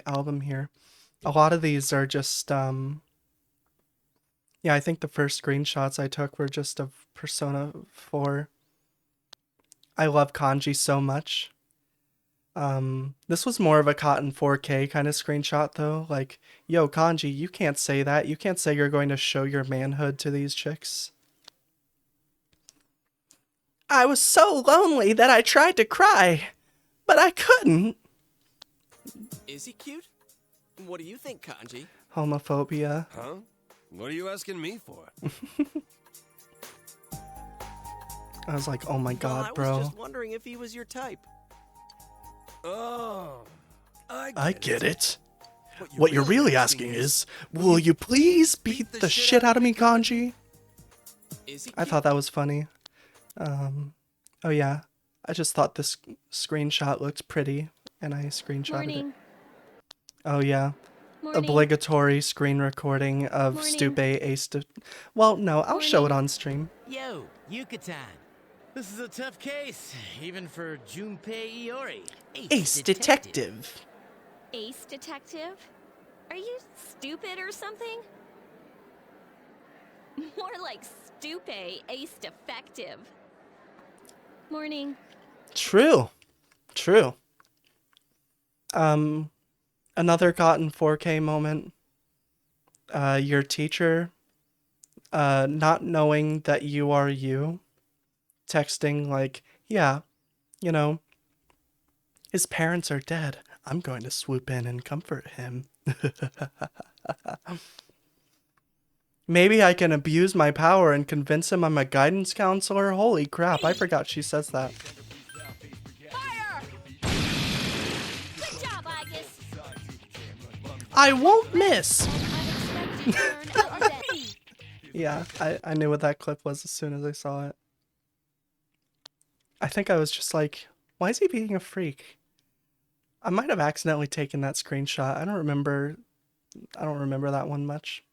Speaker 1: album here. A lot of these are just yeah, I think the first screenshots I took were just of Persona 4. I love kanji so much. This was more of a Cotton 4K kind of screenshot though. Like, yo, kanji, you can't say that. You can't say you're going to show your manhood to these chicks. I was so lonely that I tried to cry, but I couldn't.
Speaker 2: Is he cute? What do you think, Kanji?
Speaker 1: Homophobia.
Speaker 3: Huh? What are you asking me for?
Speaker 1: I was like, oh my god,
Speaker 2: well, I was
Speaker 1: bro.
Speaker 2: just wondering if he was your type.
Speaker 3: Oh,
Speaker 1: I get it.
Speaker 3: What you're really asking is,
Speaker 1: will you please beat the shit out of me, kanji?
Speaker 2: Is he
Speaker 1: I
Speaker 2: cute?
Speaker 1: thought that was funny. Oh yeah, I just thought this screenshot looked pretty, and I screenshotted it. Oh yeah, obligatory screen recording of Stupe Ace. Well, no, I'll show it on stream.
Speaker 4: Yo, Yucatan. This is a tough case, even for Junpei Iori.
Speaker 1: Ace Detective.
Speaker 5: Ace Detective? Are you stupid or something? More like Stupe Ace Defective. Morning.
Speaker 1: True. Another Cotton 4K moment. Your teacher, not knowing that you are you, texting like, yeah, you know, his parents are dead. I'm going to swoop in and comfort him. Maybe I can abuse my power and convince him I'm a guidance counselor? Holy crap, I forgot she says that.
Speaker 5: Fire! Good job, Agus.
Speaker 1: I won't miss!
Speaker 5: Unexpected turn of events.
Speaker 1: Yeah, I knew what that clip was as soon as I saw it. I think I was just like, why is he being a freak? I might have accidentally taken that screenshot. I don't remember that one much.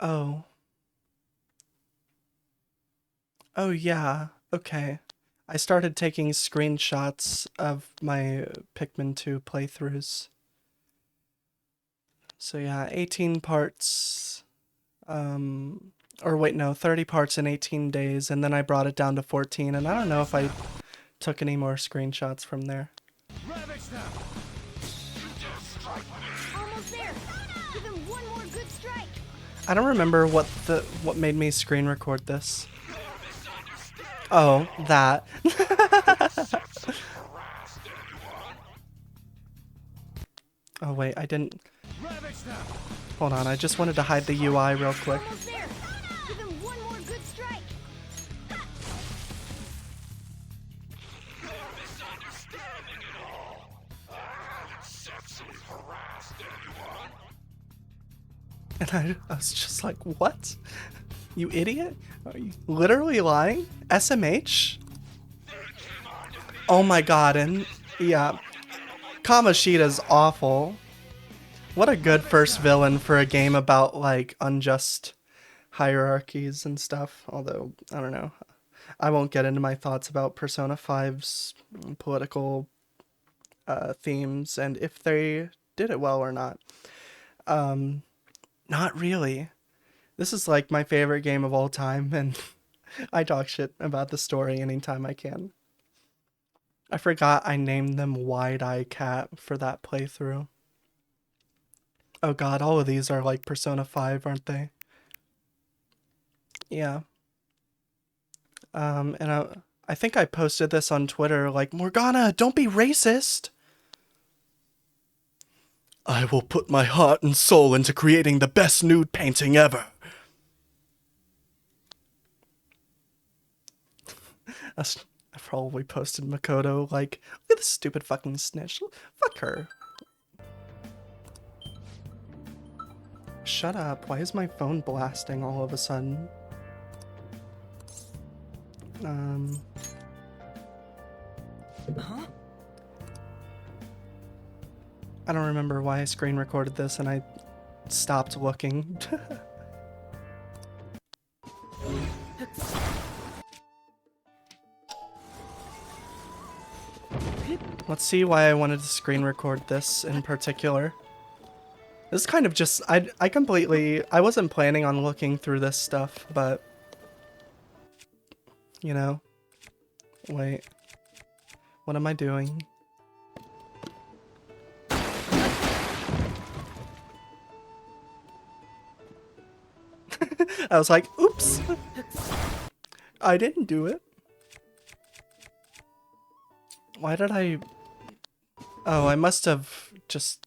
Speaker 1: Oh. Oh yeah, okay. I started taking screenshots of my Pikmin 2 playthroughs. So yeah, 18 parts, or wait, no, 30 parts in 18 days, and then I brought it down to 14, and I don't know if I took any more screenshots from there.
Speaker 5: Almost there. Give him one more good strike.
Speaker 1: I don't remember what made me screen record this. Oh, that. Oh wait, I didn't. Hold on, I just wanted to hide the UI real quick.
Speaker 5: Almost there. Give him one more good strike.
Speaker 1: And I was just like, what? You idiot? Are you literally lying? SMH? Oh my god, and yeah. Kamoshida's awful. What a good first villain for a game about, like, unjust hierarchies and stuff. Although, I don't know. I won't get into my thoughts about Persona 5's political themes and if they did it well or not. Not really. This is like my favorite game of all time, and I talk shit about the story anytime I can. I forgot I named them Wide Eye Cat for that playthrough. Oh god, all of these are like Persona 5, aren't they? Yeah. And I think I posted this on Twitter, like, Morgana, don't be racist!
Speaker 3: I will put my heart and soul into creating the best nude painting ever.
Speaker 1: I probably posted Makoto, like, look at this stupid fucking snitch. Fuck her. Shut up. Why is my phone blasting all of a sudden? I don't remember why I screen recorded this and I stopped looking. Let's see why I wanted to screen record this in particular. This is kind of just, I wasn't planning on looking through this stuff, but, you know, wait, what am I doing? I was like, oops, I didn't do it. Why did I, oh, I must have just,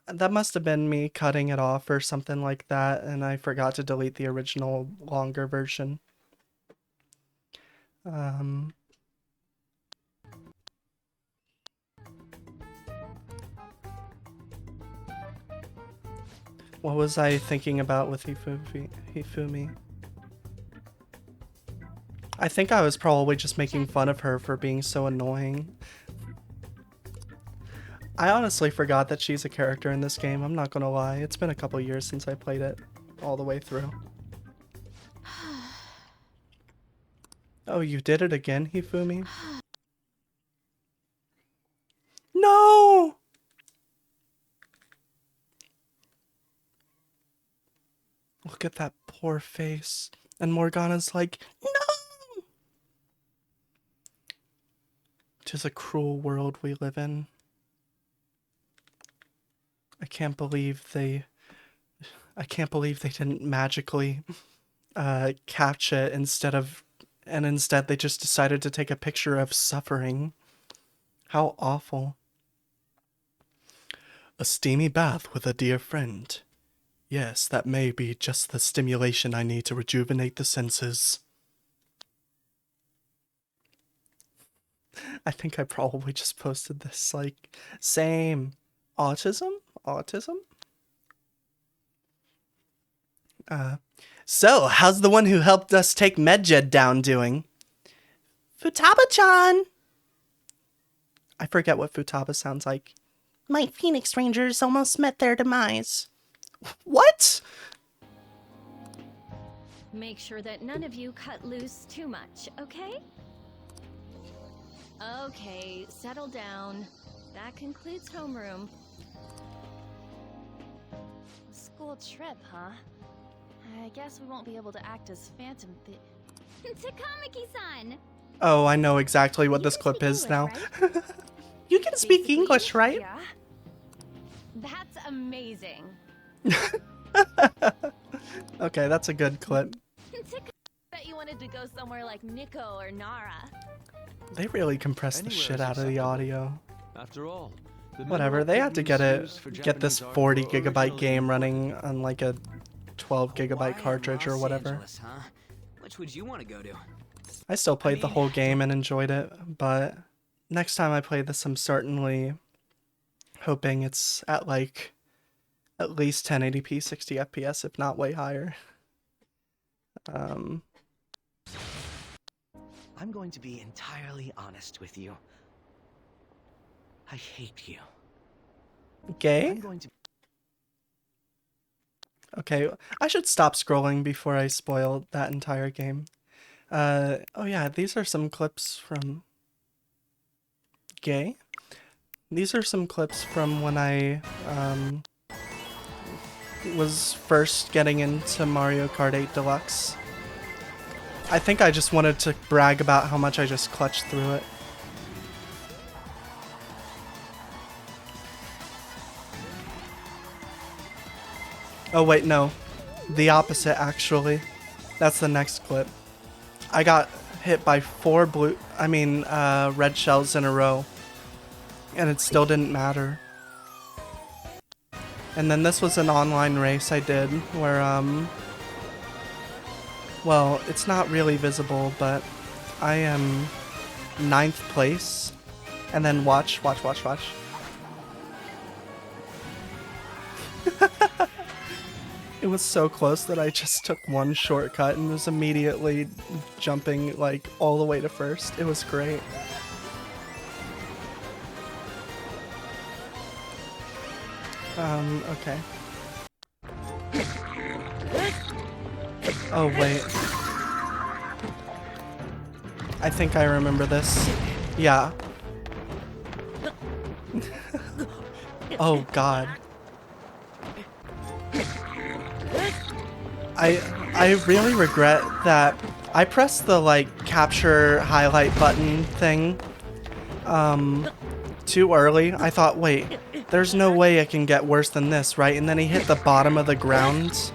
Speaker 1: that must have been me cutting it off or something like that, and I forgot to delete the original longer version. What was I thinking about with Hifumi? I think I was probably just making fun of her for being so annoying. I honestly forgot that she's a character in this game, I'm not gonna lie. It's been a couple years since I played it all the way through. Oh, you did it again, Hifumi? No! Look at that poor face. And Morgana's like, no! 'Tis a cruel world we live in. I can't believe they didn't magically catch it instead they just decided to take a picture of suffering. How awful.
Speaker 3: A steamy bath with a dear friend. Yes, that may be just the stimulation I need to rejuvenate the senses.
Speaker 1: I think I probably just posted this, like, same. Autism? So, how's the one who helped us take Medjed down doing? Futaba-chan! I forget what Futaba sounds like. My Phoenix Rangers almost met their demise. What?
Speaker 5: Make sure that none of you cut loose too much, okay? Okay, settle down. That concludes homeroom. School trip, huh? I guess we won't be able to act as Phantom Takamaki-san!
Speaker 1: Oh, I know exactly what this clip is now. You can speak English, right?
Speaker 5: Yeah. That's amazing.
Speaker 1: Okay, that's a good clip.
Speaker 5: Bet you wanted to go somewhere like Nico or Nara.
Speaker 1: They really compressed the shit out of the audio.
Speaker 6: After all,
Speaker 1: whatever, they had to get this 40 gigabyte game running on like a 12 gigabyte cartridge or whatever.
Speaker 2: Which would you want to go to?
Speaker 1: I still played the whole game and enjoyed it, but next time I play this, I'm certainly hoping it's at like at least 1080p 60 FPS, if not way higher.
Speaker 7: I'm going to be entirely honest with you. I hate you.
Speaker 1: Gay?
Speaker 7: I'm going to...
Speaker 1: Okay, I should stop scrolling before I spoil that entire game. Oh yeah, these are some clips from... Gay? These are some clips from when I was first getting into Mario Kart 8 Deluxe. I think I just wanted to brag about how much I just clutched through it. Oh wait, no. The opposite, actually. That's the next clip. I got hit by 4 red shells in a row. And it still didn't matter. And then this was an online race I did where, well, it's not really visible, but I am 9th place. And then watch. It was so close that I just took one shortcut and was immediately jumping like all the way to first. It was great. Okay. Oh, wait. I think I remember this. Yeah. Oh, God. I really regret that I pressed the, like, capture highlight button thing, too early. I thought, wait, there's no way it can get worse than this, right? And then he hit the bottom of the ground.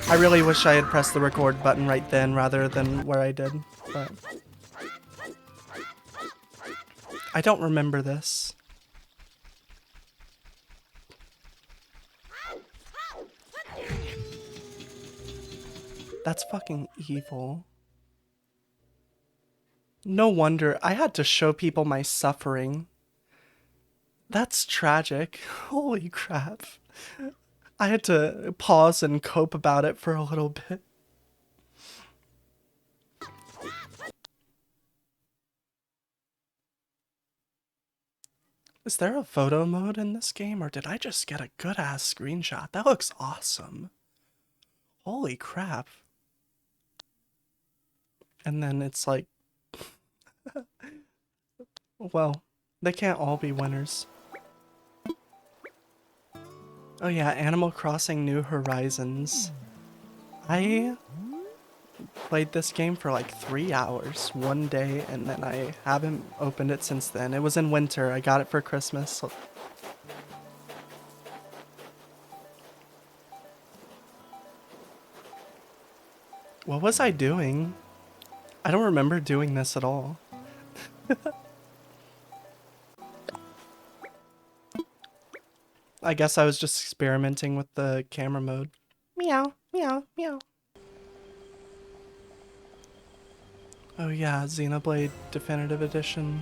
Speaker 1: I really wish I had pressed the record button right then rather than where I did, but I don't remember this. That's fucking evil. No wonder I had to show people my suffering. That's tragic. Holy crap. I had to pause and cope about it for a little bit. Is there a photo mode in this game, or did I just get a good-ass screenshot? That looks awesome. Holy crap. And then it's like... well, they can't all be winners. Oh yeah, Animal Crossing New Horizons. I played this game for like 3 hours one day, and then I haven't opened it since then. It was in winter. I got it for Christmas. What was I doing? I don't remember doing this at all. I guess I was just experimenting with the camera mode. Meow, meow, meow. Oh yeah, Xenoblade Definitive Edition.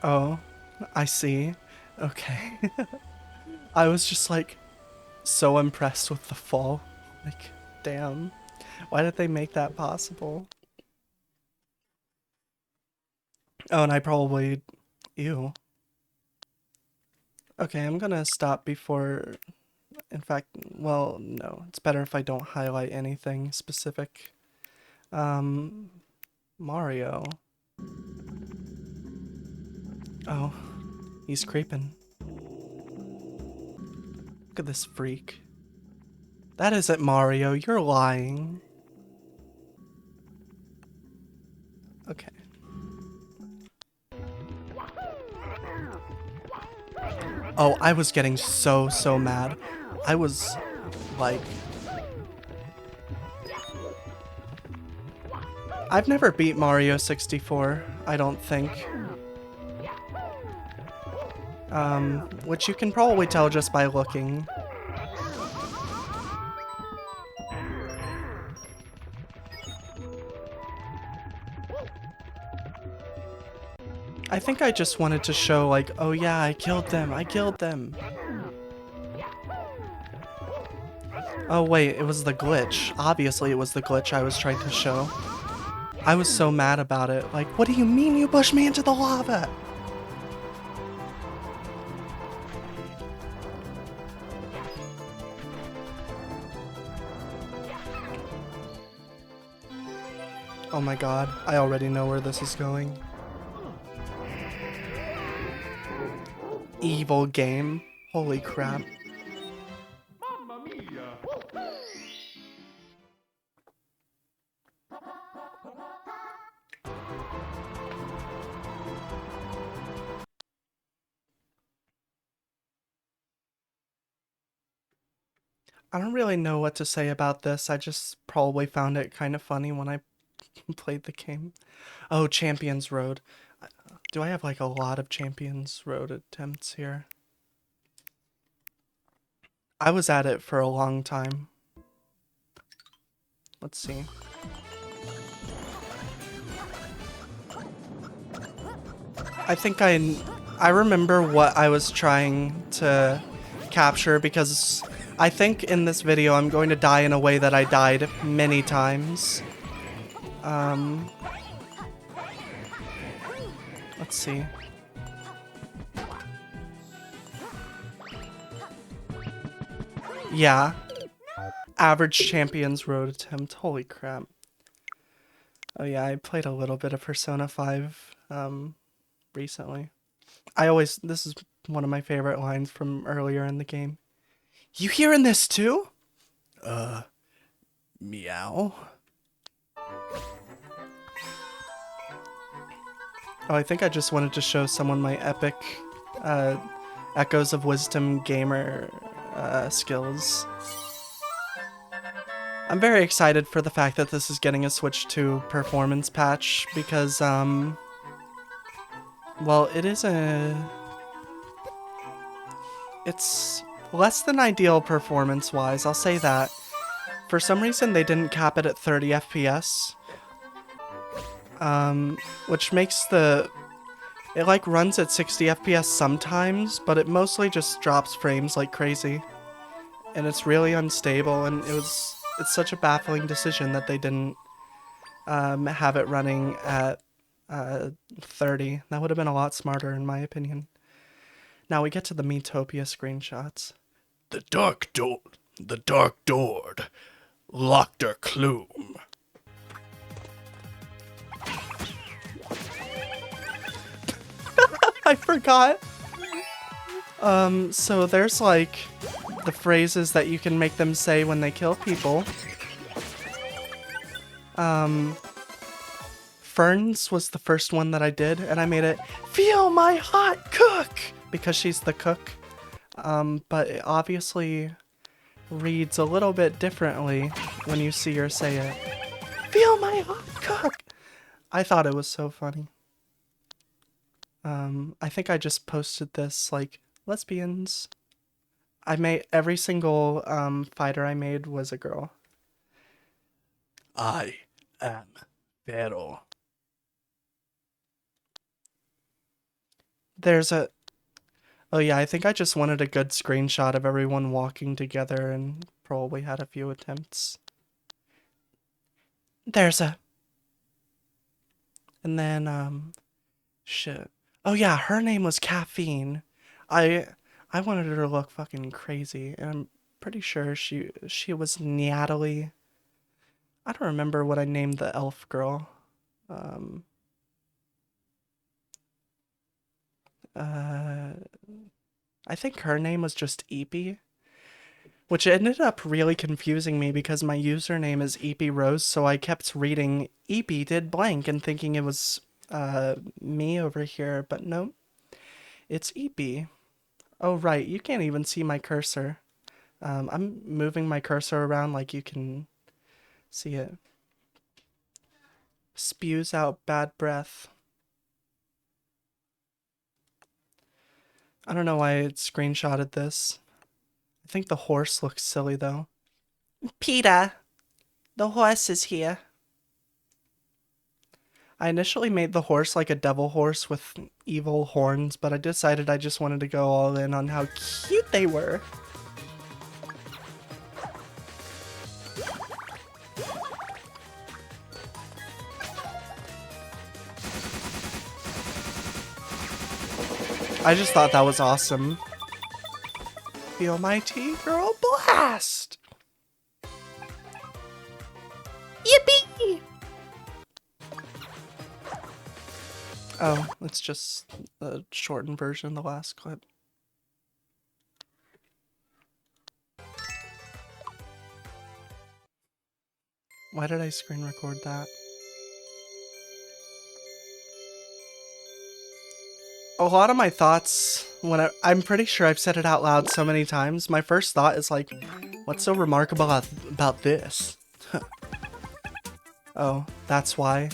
Speaker 1: Oh, I see. Okay. I was just like so impressed with the fall. Like, damn. Why did they make that possible? Oh, and I probably... Ew. Okay, I'm gonna stop before... In fact, well, no. It's better if I don't highlight anything specific. Mario. Oh, he's creeping. Look at this freak. That isn't Mario, you're lying. Okay. Oh, I was getting so mad. I was like... I've never beat Mario 64, I don't think. Which you can probably tell just by looking. I think I just wanted to show, like, oh yeah, I killed them. Oh wait, it was the glitch. Obviously it was the glitch I was trying to show. I was so mad about it. Like, what do you mean you pushed me into the lava? Oh my god, I already know where this is going. Evil game. Holy crap. I don't really know what to say about this. I just probably found it kind of funny when I played the game. Oh, Champions Road. Do I have like a lot of Champions Road attempts here? I was at it for a long time. Let's see. I think I remember what I was trying to capture because I think in this video I'm going to die in a way that I died many times. Let's see. Yeah. Average Champions Road attempt. Holy crap. Oh yeah, I played a little bit of Persona 5 recently. This is one of my favorite lines from earlier in the game. You hearing this too?
Speaker 3: Meow.
Speaker 1: Oh, I think I just wanted to show someone my epic Echoes of Wisdom gamer skills. I'm very excited for the fact that this is getting a Switch 2 performance patch because, well, it's less than ideal performance-wise, I'll say that. For some reason, they didn't cap it at 30 FPS. Which makes it like runs at 60 FPS sometimes, but it mostly just drops frames like crazy. And it's really unstable, and it's such a baffling decision that they didn't have it running at 30. That would have been a lot smarter in my opinion. Now we get to the Miitopia screenshots.
Speaker 3: The Dark Dord, Lochter Clume.
Speaker 1: I forgot. So there's like the phrases that you can make them say when they kill people. Ferns was the first one that I did, and I made it, "Feel my hot cook," because she's the cook. But it obviously reads a little bit differently when you see her say it. "Feel my hot cook." I thought it was so funny. I think I just posted this, like, lesbians. I made every single fighter I made was a girl.
Speaker 3: I am Pharaoh.
Speaker 1: Oh yeah, I think I just wanted a good screenshot of everyone walking together and probably had a few attempts. And then, shit. Oh yeah, her name was Caffeine. I wanted her to look fucking crazy, and I'm pretty sure she was Natalie. I don't remember what I named the elf girl. I think her name was just Eepy, which ended up really confusing me because my username is Eepy Rose, so I kept reading Eepy did blank and thinking it was me over here, but no, it's Eepy. Oh right, you can't even see my cursor. I'm moving my cursor around like you can see it. Spews out bad breath. I don't know why it screenshotted this. I think the horse looks silly though. Peter, the horse is here. I initially made the horse like a devil horse with evil horns, but I decided I just wanted to go all in on how cute they were. I just thought that was awesome. Feel my tea, girl, blast! Yippee! Oh, it's just the shortened version of the last clip. Why did I screen record that? A lot of my thoughts I'm pretty sure I've said it out loud so many times. My first thought is like, what's so remarkable about this? Oh, that's why.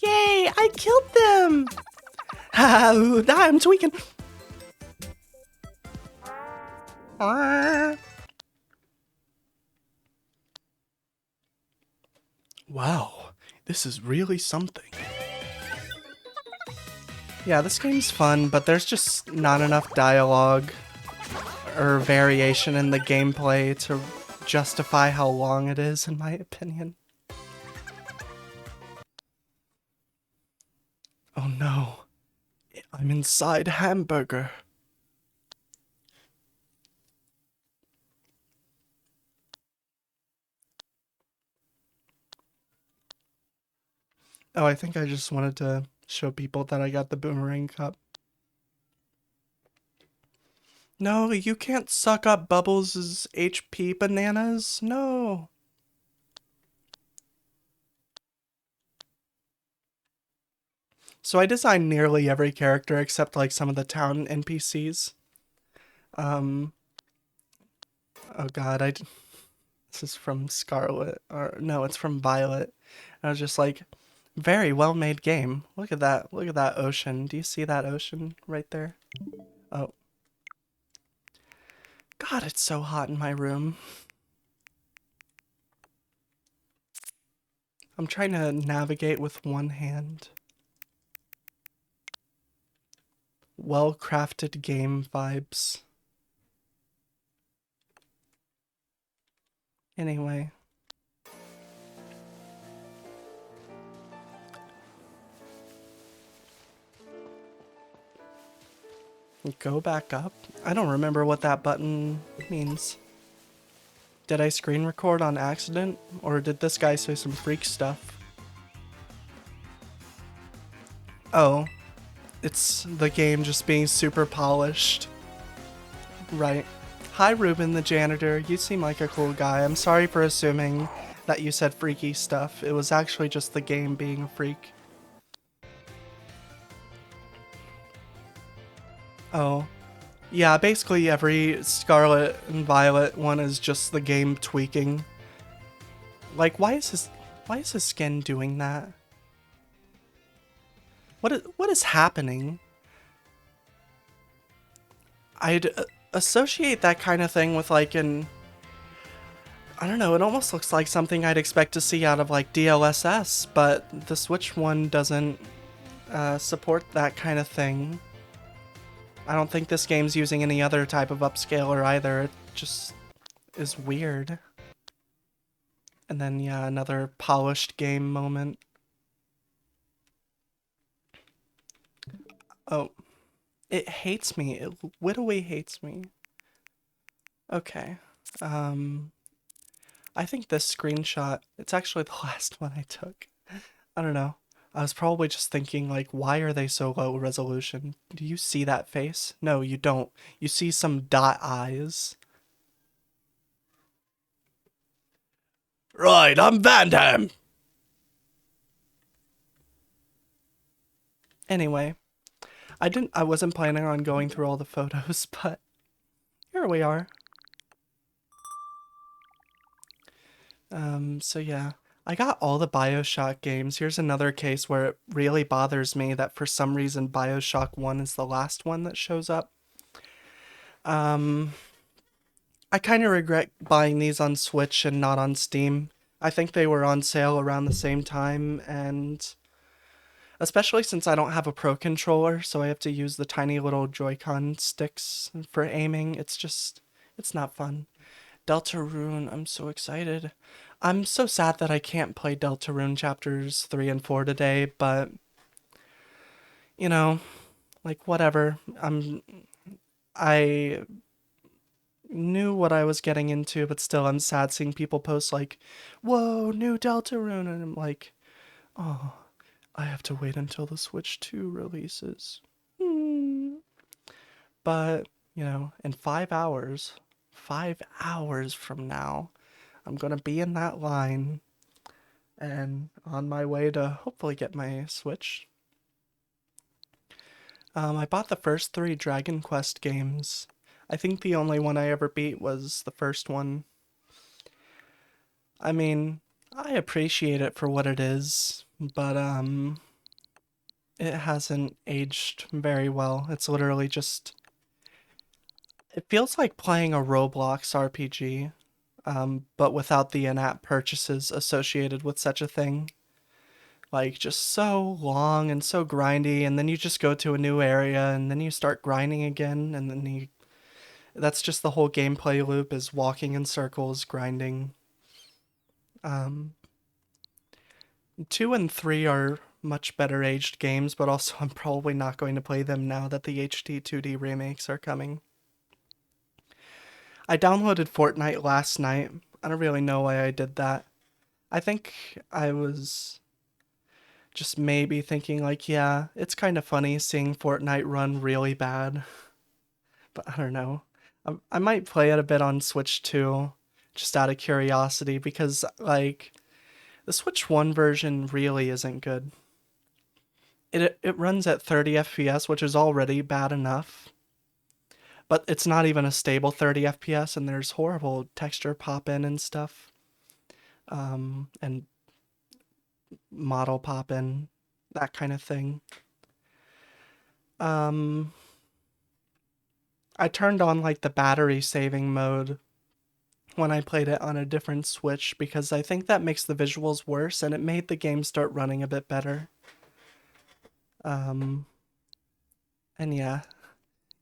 Speaker 1: Yay! I killed them! Ha! I'm tweaking.
Speaker 3: Wow, this is really something.
Speaker 1: Yeah, this game's fun, but there's just not enough dialogue or variation in the gameplay to justify how long it is, in my opinion.
Speaker 3: Oh no, I'm inside Hamburger.
Speaker 1: Oh, I think I just wanted to show people that I got the boomerang cup. No, you can't suck up Bubbles' HP bananas. No. So I designed nearly every character except like some of the town NPCs. Oh god, this is from Scarlet, or no, it's from Violet. I was just like, very well made game. Look at that ocean. Do you see that ocean right there? Oh. God, it's so hot in my room. I'm trying to navigate with one hand. Well-crafted game vibes. Anyway. Go back up? I don't remember what that button means. Did I screen record on accident? Or did this guy say some freak stuff? Oh. It's the game just being super polished. Right. Hi, Ruben the janitor. You seem like a cool guy. I'm sorry for assuming that you said freaky stuff. It was actually just the game being a freak. Oh. Yeah, basically every Scarlet and Violet one is just the game tweaking. Like, why is his skin doing that? What is happening? I'd associate that kind of thing with like I don't know, it almost looks like something I'd expect to see out of like DLSS, but the Switch one doesn't support that kind of thing. I don't think this game's using any other type of upscaler either. It just is weird. And then, yeah, another polished game moment. Oh. It hates me. It literally hates me. Okay. I think this screenshot, it's actually the last one I took. I don't know. I was probably just thinking, like, why are they so low resolution? Do you see that face? No, you don't. You see some dot eyes.
Speaker 3: Right, I'm Van Damme!
Speaker 1: Anyway, I wasn't planning on going through all the photos, but here we are. So yeah. I got all the BioShock games. Here's another case where it really bothers me that for some reason BioShock 1 is the last one that shows up. I kind of regret buying these on Switch and not on Steam. I think they were on sale around the same time, and especially since I don't have a Pro controller, so I have to use the tiny little Joy-Con sticks for aiming. It's not fun. Deltarune, I'm so excited. I'm so sad that I can't play Deltarune chapters 3 and 4 today, but you know, like whatever. I knew what I was getting into, but still I'm sad seeing people post like, "Whoa, new Deltarune," and I'm like, "Oh, I have to wait until the Switch 2 releases." But, you know, in 5 hours from now, I'm gonna be in that line and on my way to hopefully get my Switch. I bought the first three Dragon Quest games. I think the only one I ever beat was the first one. I mean, I appreciate it for what it is, but it hasn't aged very well. It's literally just it feels like playing a Roblox RPG, but without the in-app purchases associated with such a thing. Like, just so long and so grindy, and then you just go to a new area, and then you start grinding again, and then that's just the whole gameplay loop is walking in circles, grinding. Um, 2 and 3 are much better aged games, but also I'm probably not going to play them now that the HD 2D remakes are coming. I downloaded Fortnite last night. I don't really know why I did that. I think I was just maybe thinking, like, yeah, it's kind of funny seeing Fortnite run really bad. But I don't know. I might play it a bit on Switch too, just out of curiosity, because, like, the Switch 1 version really isn't good. It runs at 30 FPS, which is already bad enough. But it's not even a stable 30 FPS, and there's horrible texture pop in and stuff. And model pop in, that kind of thing. Um, I turned on like the battery saving mode when I played it on a different Switch because I think that makes the visuals worse and it made the game start running a bit better. Um, and yeah,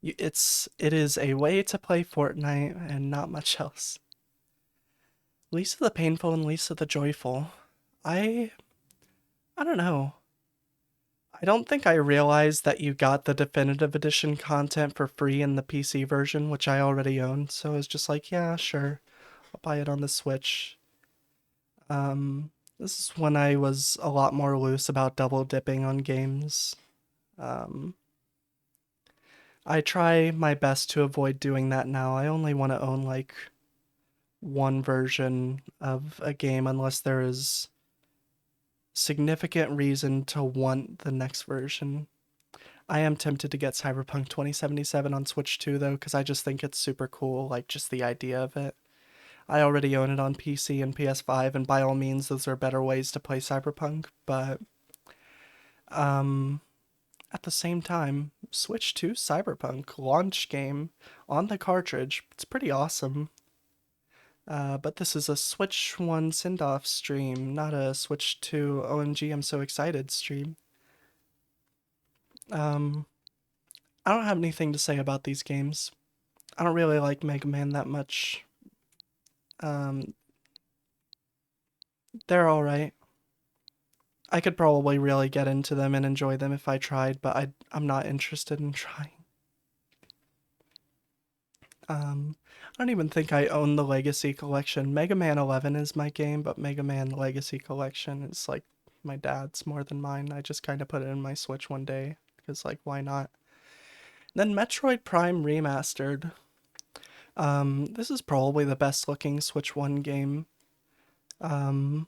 Speaker 1: it is a way to play Fortnite and not much else. Lisa the Painful and Lisa the Joyful. I I don't know. I don't think I realized that you got the definitive edition content for free in the PC version, which I already owned. So I was just like, yeah, sure, I'll buy it on the Switch. This is when I was a lot more loose about double dipping on games. Um, I try my best to avoid doing that now. I only want to own like one version of a game unless there is significant reason to want the next version. I am tempted to get Cyberpunk 2077 on Switch too, though, because I just think it's super cool, like just the idea of it. I already own it on PC and PS5, and by all means, those are better ways to play Cyberpunk, but um, at the same time, Switch 2 Cyberpunk launch game on the cartridge, it's pretty awesome. But this is a Switch 1 send-off stream, not a Switch 2 OMG I'm so excited stream. Um, I don't have anything to say about these games. I don't really like Mega Man that much. Um, they're alright. I could probably really get into them and enjoy them if I tried, but I'm not interested in trying. I don't even think I own the Legacy Collection. Mega Man 11 is my game, but Mega Man Legacy Collection is like my dad's more than mine. I just kind of put it in my Switch one day because, like, why not? Then Metroid Prime Remastered. This is probably the best looking Switch 1 game. Or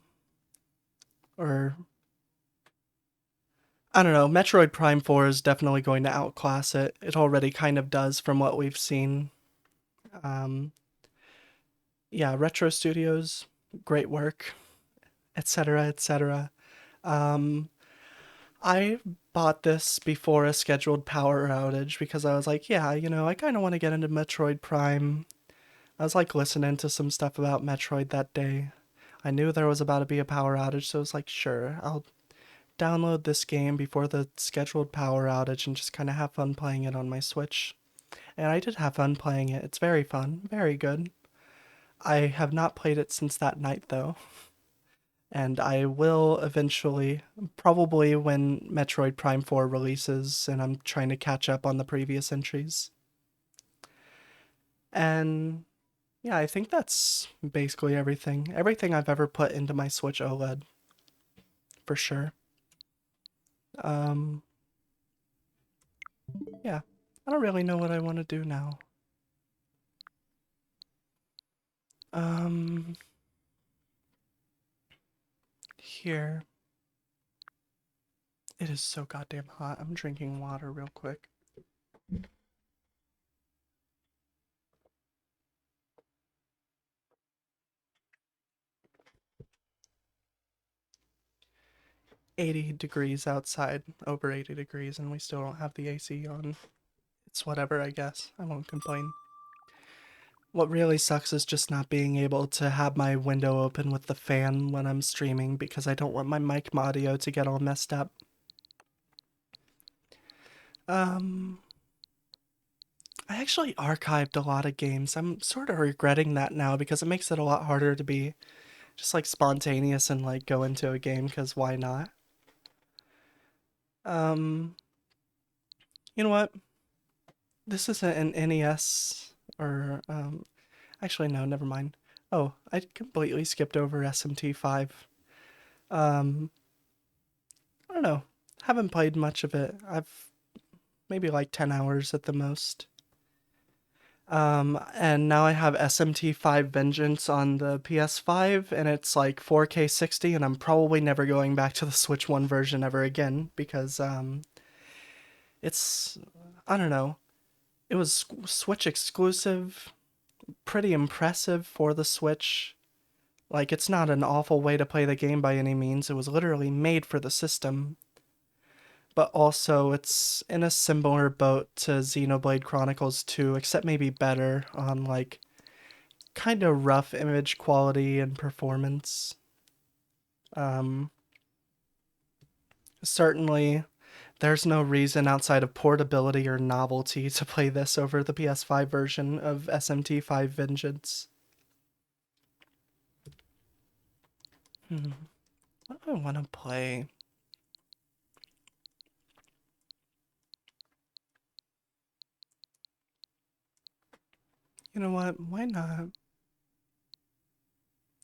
Speaker 1: I don't know, Metroid Prime 4 is definitely going to outclass it. It already kind of does from what we've seen. Um, yeah, Retro Studios, great work, etc., etc. Um, I bought this before a scheduled power outage because I was like, yeah, I kind of want to get into Metroid Prime. I was like listening to some stuff about Metroid that day. I knew there was about to be a power outage, so I was like, sure, I'll download this game before the scheduled power outage and just kind of have fun playing it on my Switch. And I did have fun playing it. It's very fun, very good. I have not played it since that night though. And I will eventually, probably when Metroid Prime 4 releases and I'm trying to catch up on the previous entries. And yeah, I think that's basically everything. Everything I've ever put into my Switch OLED, for sure. Um, yeah, I don't really know what I want to do now. Um, Here. It is so goddamn hot. I'm drinking water real quick. 80 degrees outside, over 80 degrees, and we still don't have the AC on. It's whatever, I guess. I won't complain. What really sucks is just not being able to have my window open with the fan when I'm streaming because I don't want my mic audio to get all messed up. I actually archived a lot of games. I'm sort of regretting that now because it makes it a lot harder to be just like spontaneous and like go into a game because why not? You know what? This isn't an NES or actually no, never mind. Oh, I completely skipped over SMT5. Um I don't know. Haven't played much of it. I've maybe like 10 hours at the most. And now I have SMT5 Vengeance on the PS5, and it's like 4K 60, and I'm probably never going back to the Switch 1 version ever again because it's, I don't know, it was Switch exclusive, pretty impressive for the Switch. Like, it's not an awful way to play the game by any means. It was literally made for the system. But also, it's in a similar boat to Xenoblade Chronicles 2, except maybe better on, like, kind of rough image quality and performance. Certainly, there's no reason outside of portability or novelty to play this over the PS5 version of SMT5 Vengeance. What do I want to play? You know what? Why not? I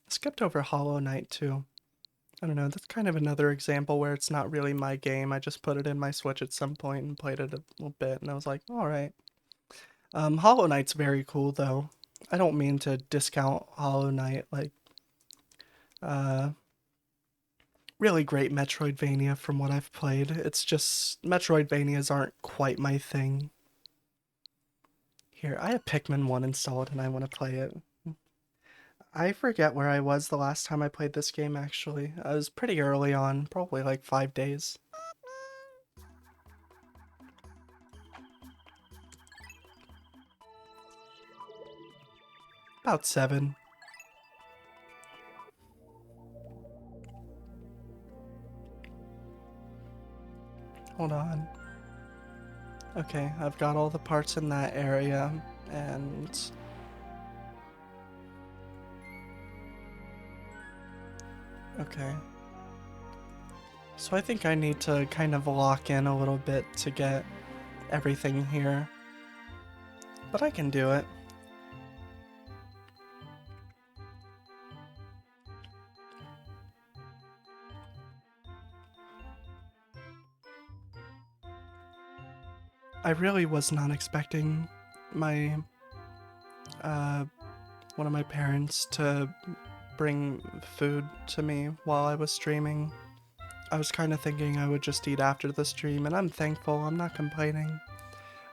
Speaker 1: skipped over Hollow Knight too. I don't know, that's kind of another example where it's not really my game. I just put it in my Switch at some point and played it a little bit, and I was like, alright. Hollow Knight's very cool, though. I don't mean to discount Hollow Knight, like, really great Metroidvania from what I've played. It's just, Metroidvanias aren't quite my thing. Here, I have Pikmin 1 installed and I want to play it. I forget where I was the last time I played this game, actually. I was pretty early on, probably like 5 days. About 7. Hold on. Okay, I've got all the parts in that area, and... Okay. So I think I need to kind of lock in a little bit to get everything here. But I can do it. I really was not expecting my, one of my parents to bring food to me while I was streaming. I was kind of thinking I would just eat after the stream, and I'm thankful, I'm not complaining.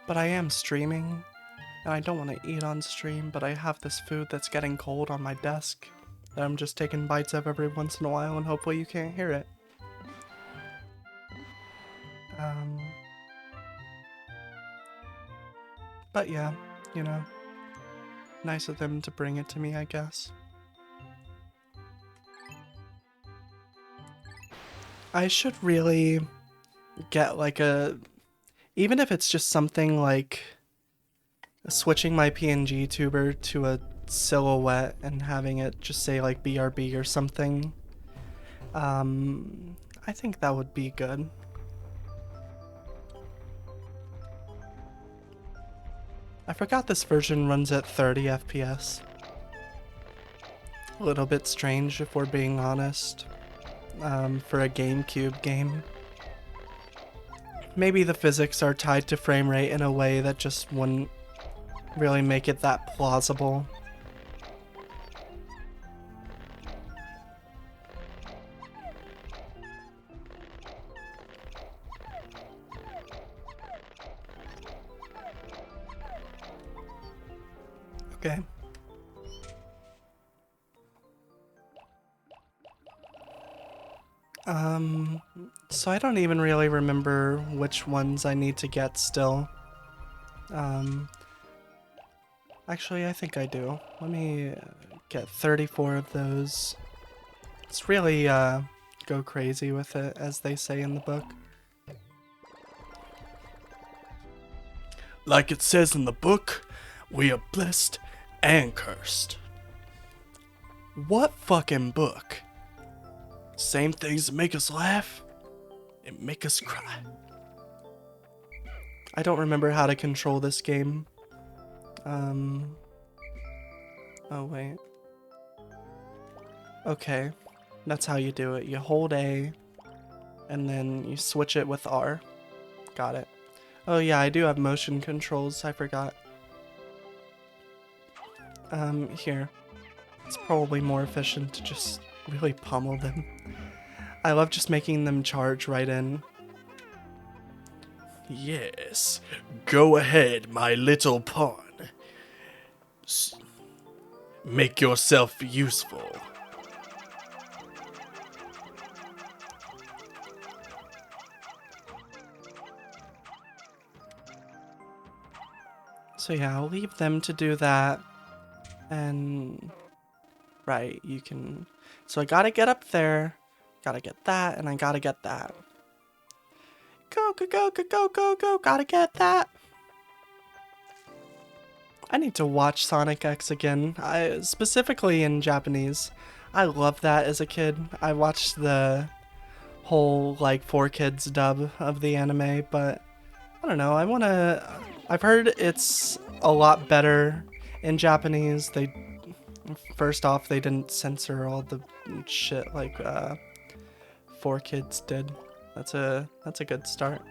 Speaker 1: But I am streaming, and I don't want to eat on stream, but I have this food that's getting cold on my desk that I'm just taking bites of every once in a while, and hopefully you can't hear it. But yeah, you know, nice of them to bring it to me, I guess. I should really get like even if it's just something like switching my PNG tuber to a silhouette and having it just say like BRB or something. I think that would be good. I forgot this version runs at 30 FPS. A little bit strange if we're being honest, for a GameCube game. Maybe the physics are tied to frame rate in a way that just wouldn't really make it that plausible. Okay. So I don't even really remember which ones I need to get still. Actually, I think I do. Let me get 34 of those. Let's really go crazy with it, as they say in the book.
Speaker 3: Like it says in the book, we are blessed and cursed. What fucking book? Same things that make us laugh and make us cry.
Speaker 1: I don't remember how to control this game. Oh wait. Okay, that's how you do it. You hold A, and then you switch it with R. Got it. Oh yeah, I do have motion controls, I forgot. Here. It's probably more efficient to just really pummel them. I love just making them charge right in.
Speaker 3: Yes, go ahead, my little pawn. Make yourself useful.
Speaker 1: So yeah, I'll leave them to do that. And right, you can. So I gotta get up there, gotta get that, and I gotta get that. Go, go, go, go, go, go, go, gotta get that. I need to watch Sonic X again, specifically in Japanese. I loved that as a kid. I watched the whole, like, 4Kids dub of the anime, but I don't know, I've heard it's a lot better in Japanese. First off, they didn't censor all the shit like 4Kids did. That's a good start.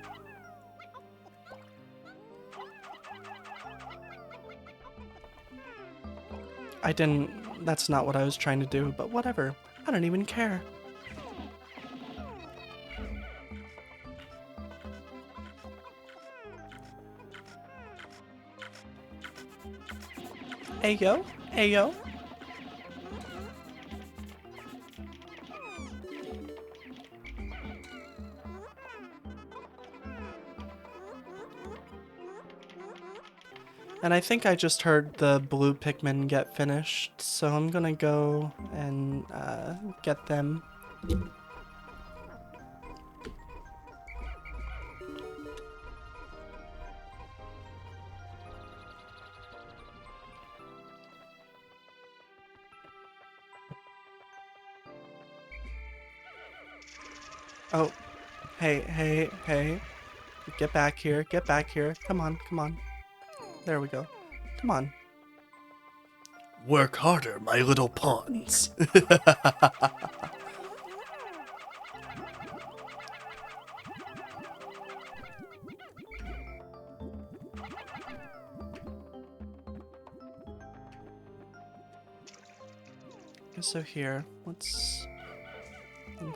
Speaker 1: That's not what I was trying to do, but whatever. I don't even care. Ayo, ayo. And I think I just heard the blue Pikmin get finished, so I'm gonna go and get them. Oh, hey, hey, hey. Get back here, get back here. Come on, come on. There we go. Come on.
Speaker 3: Work harder, my little pawns.
Speaker 1: So here, let's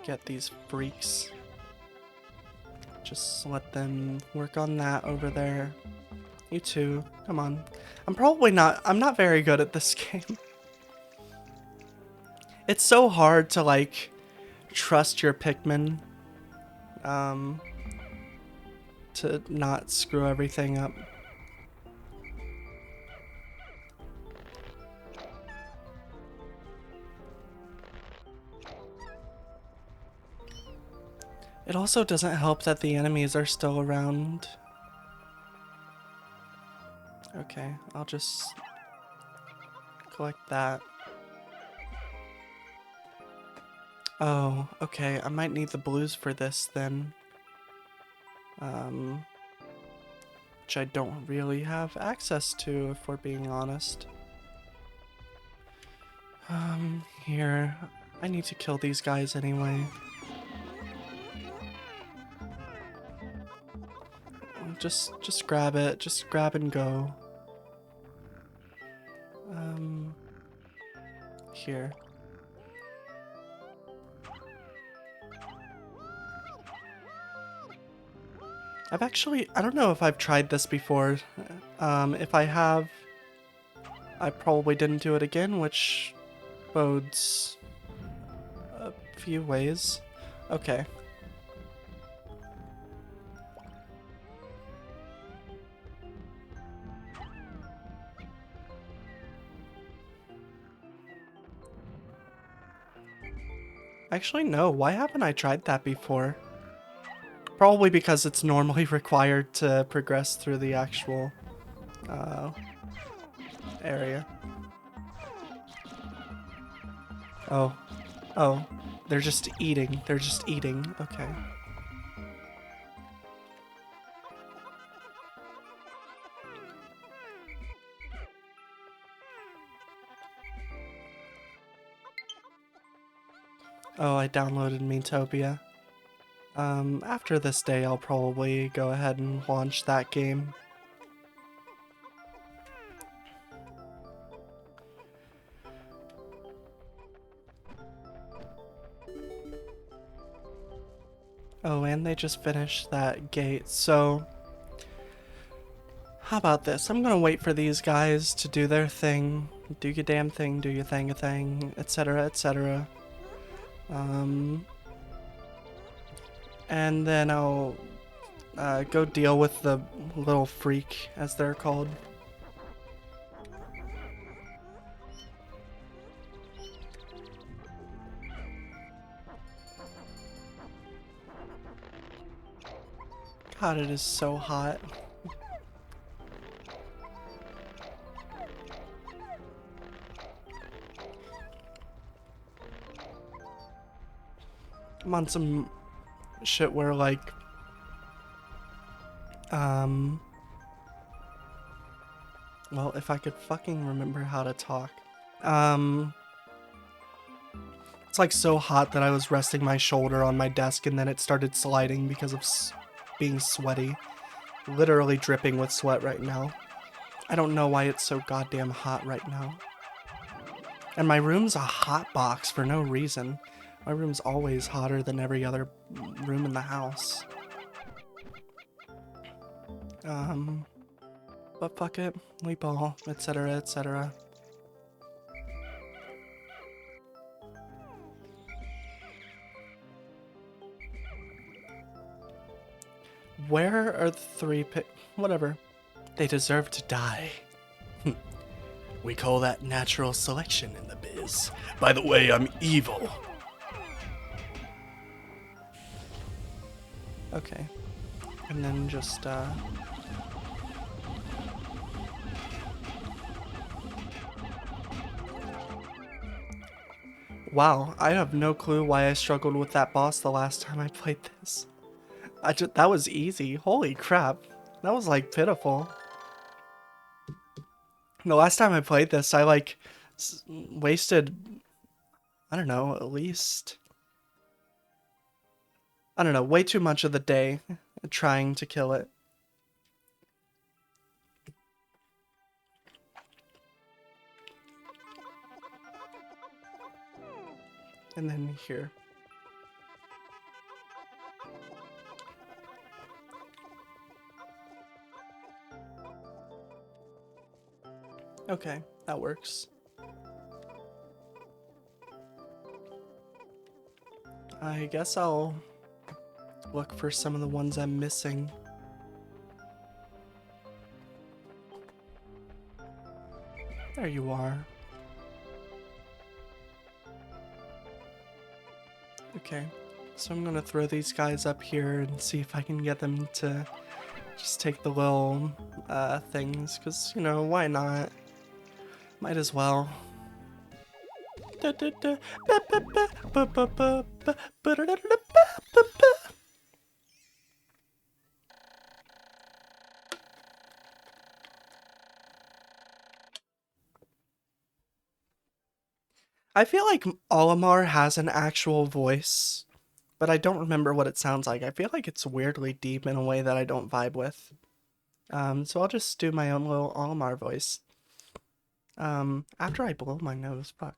Speaker 1: get these freaks. Just let them work on that over there. You too, come on. I'm not very good at this game. It's so hard to, like, trust your Pikmin, to not screw everything up. It also doesn't help that the enemies are still around. Okay, I'll just collect that. Oh, okay, I might need the blues for this then. Which I don't really have access to, if we're being honest. Here, I need to kill these guys anyway. Just grab it, just grab and go. Here. I don't know if I've tried this before. If I have, I probably didn't do it again, which bodes a few ways. Okay. Actually, no. Why haven't I tried that before? Probably because it's normally required to progress through the actual area. Oh. Oh. They're just eating. They're just eating. Okay. Oh, I downloaded Miitopia. After this day, I'll probably go ahead and launch that game. Oh, and they just finished that gate, so... How about this? I'm gonna wait for these guys to do their thing. Do your damn thing, do your thing a thing, etc, etc. And then I'll go deal with the little freak, as they're called. God, it is so hot. I'm on some shit where, like, well, if I could fucking remember how to talk. It's like so hot that I was resting my shoulder on my desk and then it started sliding because of being sweaty. Literally dripping with sweat right now. I don't know why it's so goddamn hot right now. And my room's a hot box for no reason. My room's always hotter than every other room in the house. But fuck it, we ball, etc, etc. Where are the three whatever. They deserve to die.
Speaker 3: We call that natural selection in the biz. By the way, I'm evil.
Speaker 1: Okay. And then just, Wow, I have no clue why I struggled with that boss the last time I played this. That was easy. Holy crap. That was, like, pitiful. The last time I played this, I, like, wasted, I don't know, at least, I don't know, way too much of the day trying to kill it. And then here. Okay, that works. I guess I'll look for some of the ones I'm missing. There you are. Okay, so I'm gonna throw these guys up here and see if I can get them to just take the little things, because, you know, why not? Might as well. I feel like Olimar has an actual voice, but I don't remember what it sounds like. I feel like it's weirdly deep in a way that I don't vibe with. So I'll just do my own little Olimar voice. After I blow my nose, fuck.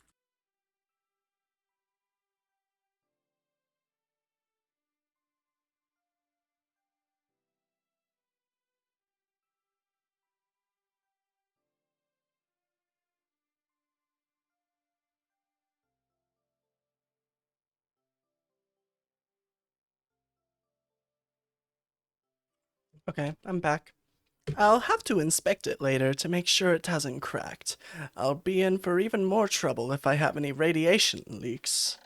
Speaker 1: Okay, I'm back. I'll have to inspect it later to make sure it hasn't cracked. I'll be in for even more trouble if I have any radiation leaks.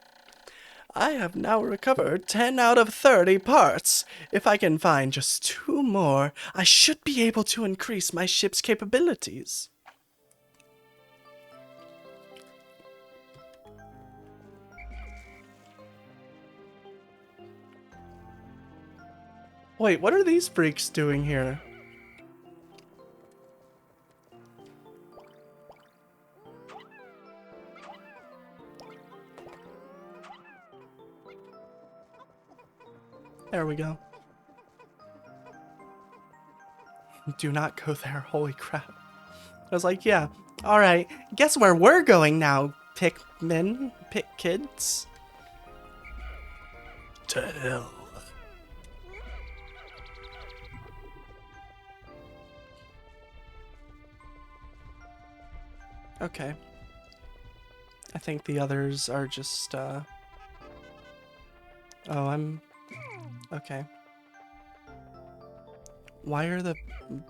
Speaker 3: I have now recovered 10 out of 30 parts. If I can find just 2 more, I should be able to increase my ship's capabilities. Wait, what are these freaks doing here? There we go. Do not go there, holy crap. I was like, yeah, alright, guess where we're going now, Pikmin? Pick kids? To hell. Okay. I think the others are just, Oh, okay. Why are the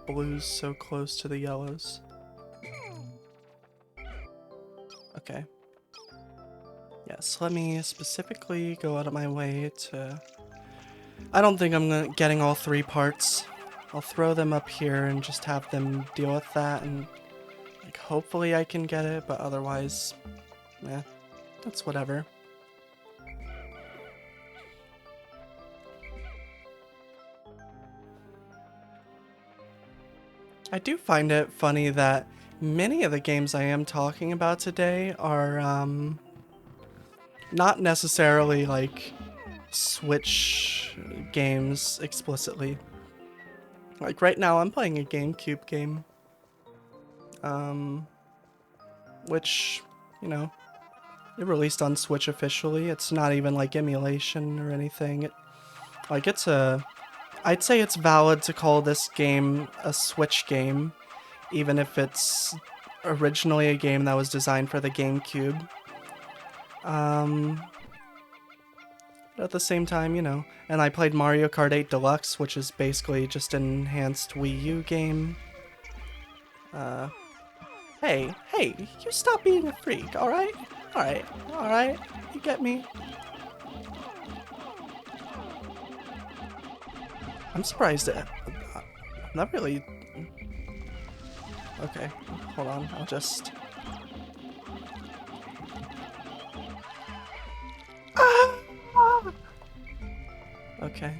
Speaker 3: blues so close to the yellows? Okay. Yes, let me specifically go out of my way to... I don't think I'm getting all 3 parts. I'll throw them up here and just have them deal with that, and like hopefully I can get it, but otherwise, that's whatever. I do find it funny that many of the games I am talking about today are not necessarily like Switch games explicitly. Like right now I'm playing a GameCube game. Which, you know, it released on Switch officially. It's not even like emulation or anything. I'd say it's valid to call this game a Switch game, even if it's originally a game that was designed for the GameCube. But at the same time, you know, and I played Mario Kart 8 Deluxe, which is basically just an enhanced Wii U game. Hey, you stop being a freak, alright? Alright, you get me? I'm surprised I'm not really... Okay, hold on, I'll just... Okay.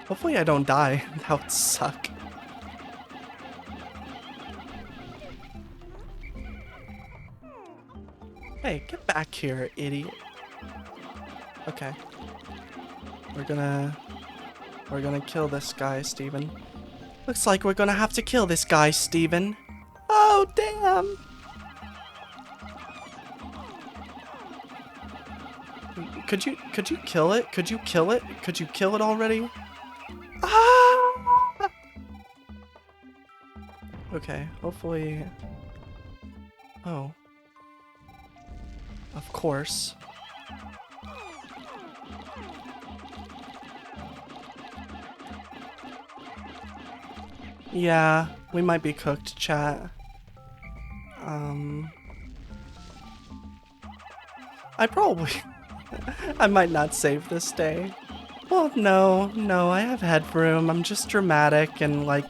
Speaker 3: Hopefully I don't die. That would suck. Hey, get back here, idiot. Okay. We're gonna kill this guy, Steven. Looks like we're gonna have to kill this guy, Steven. Oh, damn! Could you kill it? Could you kill it? Could you kill it already? Ah! Okay, hopefully... Oh. Of course. Yeah, we might be cooked, chat. I probably... I might not save this day. Well, no, I have headroom. I'm just dramatic and, like,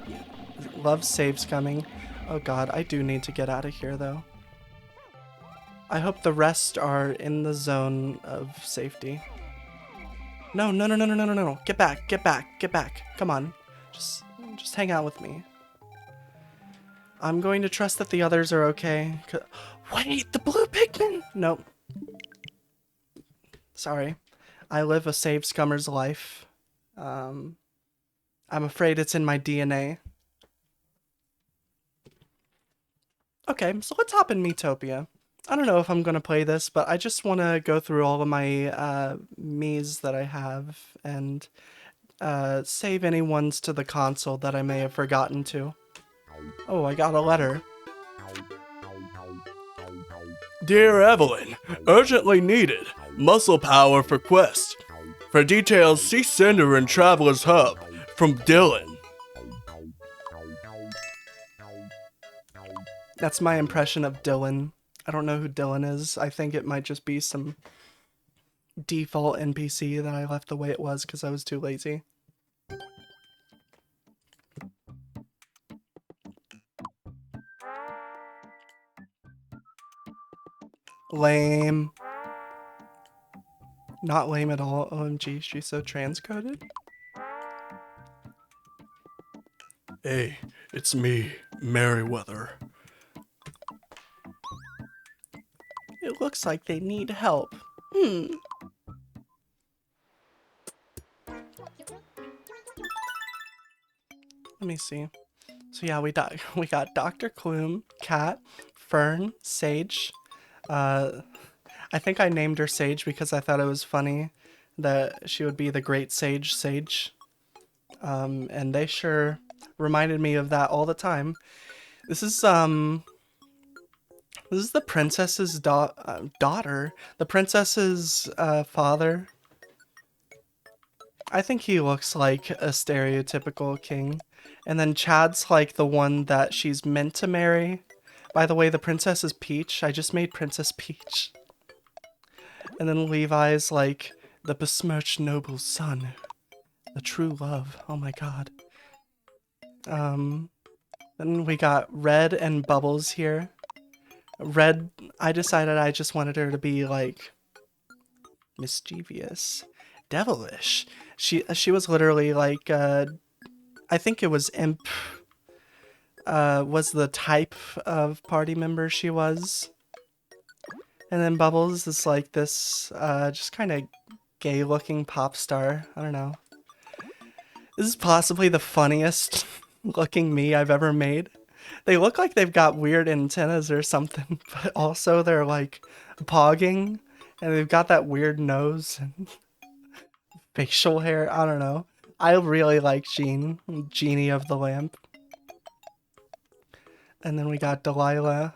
Speaker 3: love saves coming. Oh god, I do need to get out of here, though. I hope the rest are in the zone of safety. No. Get back. Come on. Just hang out with me. I'm going to trust that the others are okay. Wait, the blue Pikmin! Nope. Sorry. I live a save scummer's life. I'm afraid it's in my DNA. Okay, so let's hop in Miitopia. I don't know if I'm gonna play this, but I just want to go through all of my Miis that I have and save any ones to the console that I may have forgotten to. Oh, I got a letter. Dear Evelyn, urgently needed. Muscle power for quest. For details, see Sender in Traveler's Hub. From Dylan.
Speaker 1: That's my impression of Dylan. I don't know who Dylan is. I think it might just be some default NPC that I left the way it was because I was too lazy. Lame. Not lame at all. OMG, she's so transcoded.
Speaker 3: Hey, it's me, Merryweather.
Speaker 1: It looks like they need help. Let me see. So yeah, we got Dr. Clume, Cat, Fern, Sage. I think I named her Sage because I thought it was funny that she would be the great Sage. And they sure reminded me of that all the time. This is the princess's daughter. The princess's father. I think he looks like a stereotypical king. And then Chad's like the one that she's meant to marry. By the way, the princess is Peach. I just made Princess Peach. And then Levi's like the besmirched noble son. The true love. Oh my god. Then we got Red and Bubbles here. Red, I decided I just wanted her to be like mischievous, devilish. She was literally like I think it was Imp was the type of party member she was. And then Bubbles is like this just kind of gay looking pop star. I don't know. This is possibly the funniest looking me I've ever made. They look like they've got weird antennas or something, but also they're like pogging and they've got that weird nose and facial hair. I don't know. I really like Jean, Genie of the Lamp. And then we got Delilah.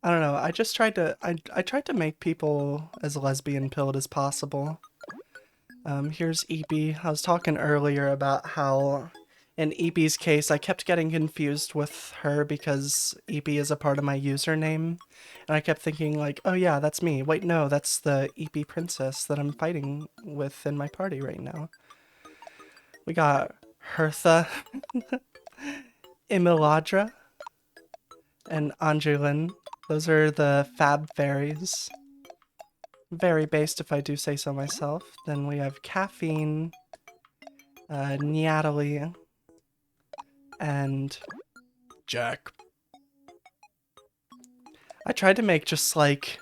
Speaker 1: I don't know. I just tried to I tried to make people as lesbian pilled as possible. Here's Eepy. I was talking earlier about how in Eepy's case I kept getting confused with her because Eepy is a part of my username. And I kept thinking like, oh yeah, that's me. Wait, no, that's the Eepy princess that I'm fighting with in my party right now. We got Hertha, Imiladra, and Angelin. Those are the fab fairies. Very based if I do say so myself. Then we have Caffeine, Natalie, and
Speaker 3: Jack.
Speaker 1: I tried to make just like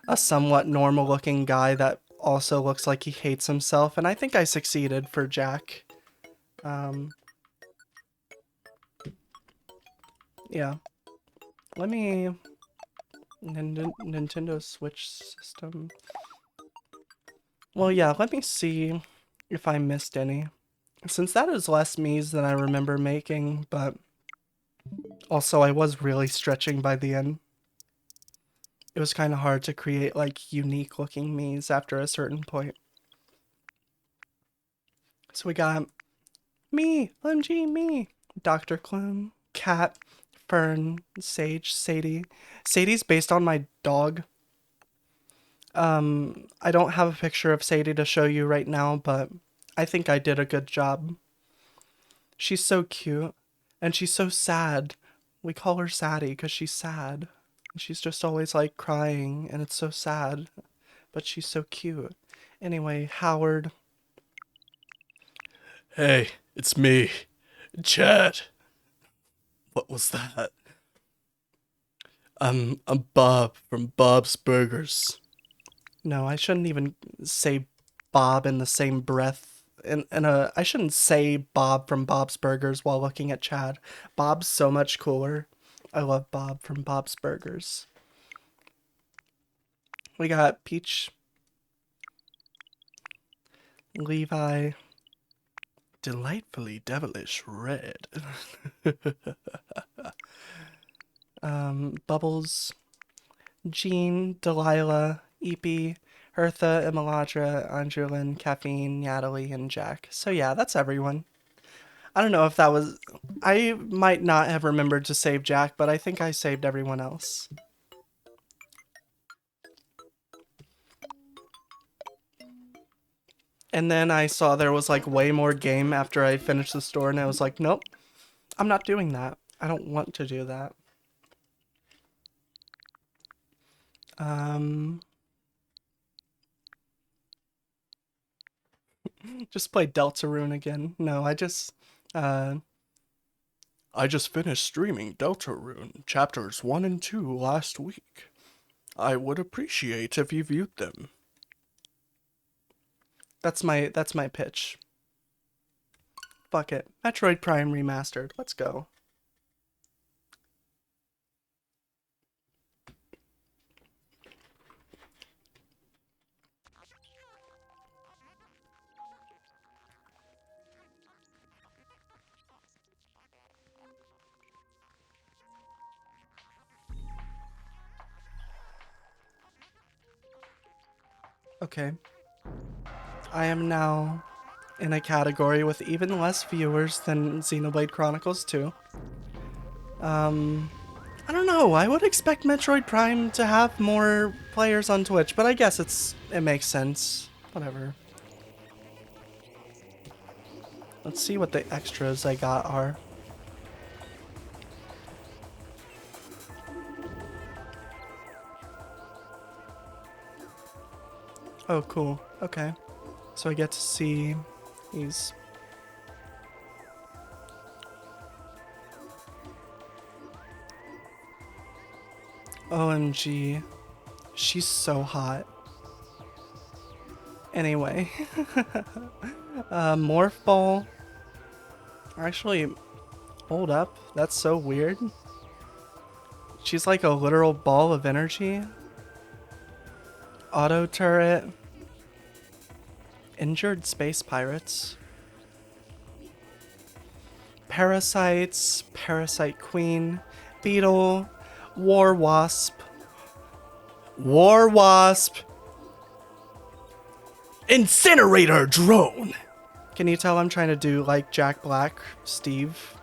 Speaker 1: a somewhat normal looking guy that also looks like he hates himself, and I think I succeeded for Jack. Yeah. Let me... Nintendo Switch system. Well, yeah, let me see if I missed any. Since that is less me's than I remember making, but also I was really stretching by the end. It was kind of hard to create like unique looking me's after a certain point. So we got me, OMG, me, Dr. Clume, Cat, Fern, Sage, Sadie. Sadie's based on my dog. I don't have a picture of Sadie to show you right now, but I think I did a good job. She's so cute, and she's so sad. We call her Sadie because she's sad. She's just always like crying, and it's so sad, but she's so cute. Anyway, Howard.
Speaker 3: Hey, it's me, Chad. What was that? I'm Bob from Bob's Burgers.
Speaker 1: No, I shouldn't even say Bob in the same breath. I shouldn't say Bob from Bob's Burgers while looking at Chad. Bob's so much cooler. I love Bob from Bob's Burgers. We got Peach, Levi,
Speaker 3: Delightfully devilish red.
Speaker 1: Bubbles, Jean, Delilah, Eepy, Hertha, Imiladra, Angelin, Caffeine, Natalie, and Jack. So yeah, that's everyone. I don't know if that was... I might not have remembered to save Jack, but I think I saved everyone else. And then I saw there was like way more game after I finished the store, and I was like, nope, I'm not doing that. I don't want to do that. Just play Deltarune again. No, I just
Speaker 3: finished streaming Deltarune chapters 1 and 2 last week. I would appreciate if you viewed them.
Speaker 1: that's my pitch. Fuck it. Metroid Prime Remastered. Let's go. Okay. I am now in a category with even less viewers than Xenoblade Chronicles 2. I don't know. I would expect Metroid Prime to have more players on Twitch, but I guess it makes sense. Whatever. Let's see what the extras I got are. Oh, cool. Okay. So I get to see these. OMG. She's so hot. Anyway. Morph Ball. Actually, hold up. That's so weird. She's like a literal ball of energy. Auto turret. Injured space pirates. Parasites. Parasite queen. Beetle. War wasp. War wasp.
Speaker 3: Incinerator drone!
Speaker 1: Can you tell I'm trying to do like Jack Black, Steve?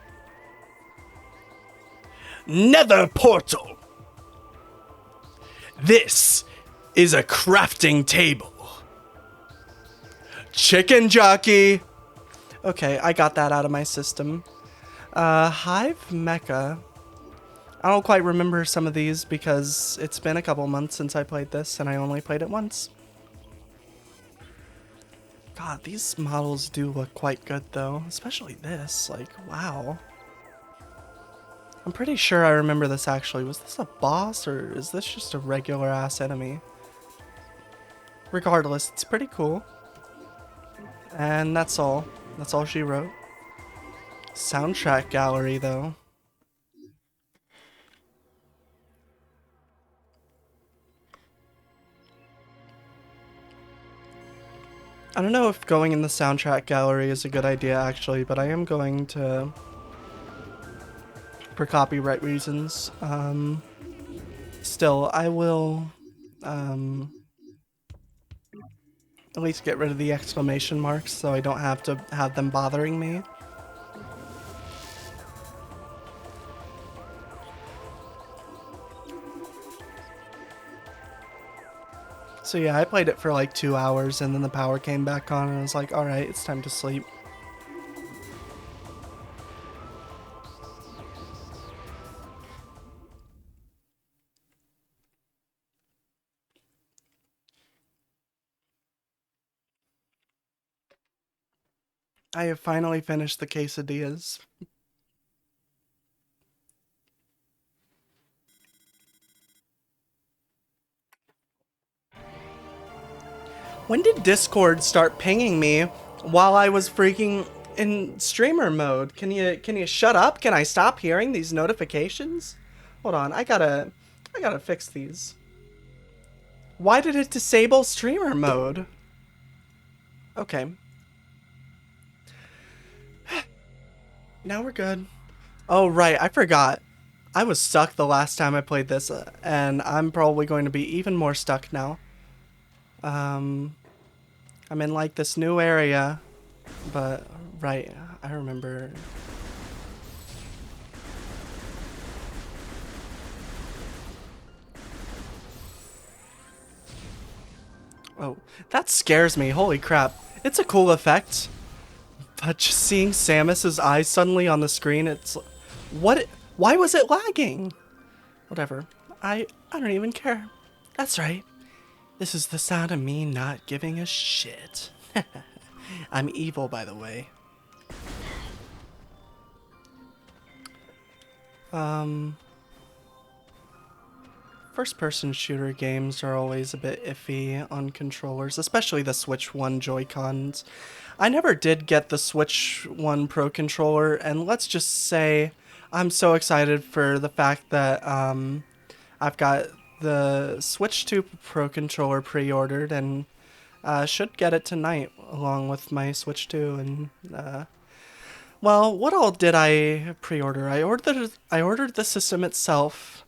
Speaker 3: Nether portal! This is a crafting table. Chicken jockey!
Speaker 1: Okay, I got that out of my system. Hive Mecha. I don't quite remember some of these because it's been a couple months since I played this and I only played it once. God, these models do look quite good though, especially this. Like, wow. I'm pretty sure I remember this actually. Was this a boss or is this just a regular ass enemy? Regardless, it's pretty cool. And that's all. That's all she wrote. Soundtrack gallery though. I don't know if going in the soundtrack gallery is a good idea actually, but I am going to for copyright reasons. Still, I will at least get rid of the exclamation marks so I don't have to have them bothering me. So yeah, I played it for like 2 hours and then the power came back on and I was like, alright, it's time to sleep. I have finally finished the quesadillas. When did Discord start pinging me while I was freaking in streamer mode? Can you shut up? Can I stop hearing these notifications? Hold on, I gotta fix these. Why did it disable streamer mode? Okay. Now we're good. Oh right, I forgot. I was stuck the last time I played this, and I'm probably going to be even more stuck now. I'm in like this new area, but right, I remember. Oh, that scares me. Holy crap. It's a cool effect. But just seeing Samus's eyes suddenly on the screen, it's... What? Why was it lagging? Whatever. I don't even care. That's right. This is the sound of me not giving a shit. I'm evil, by the way. First-person shooter games are always a bit iffy on controllers, especially the Switch 1 Joy-Cons. I never did get the Switch 1 Pro controller, and let's just say I'm so excited for the fact that I've got the Switch 2 Pro controller pre-ordered, and should get it tonight along with my Switch 2. And well, what all did I pre-order? I ordered the system itself.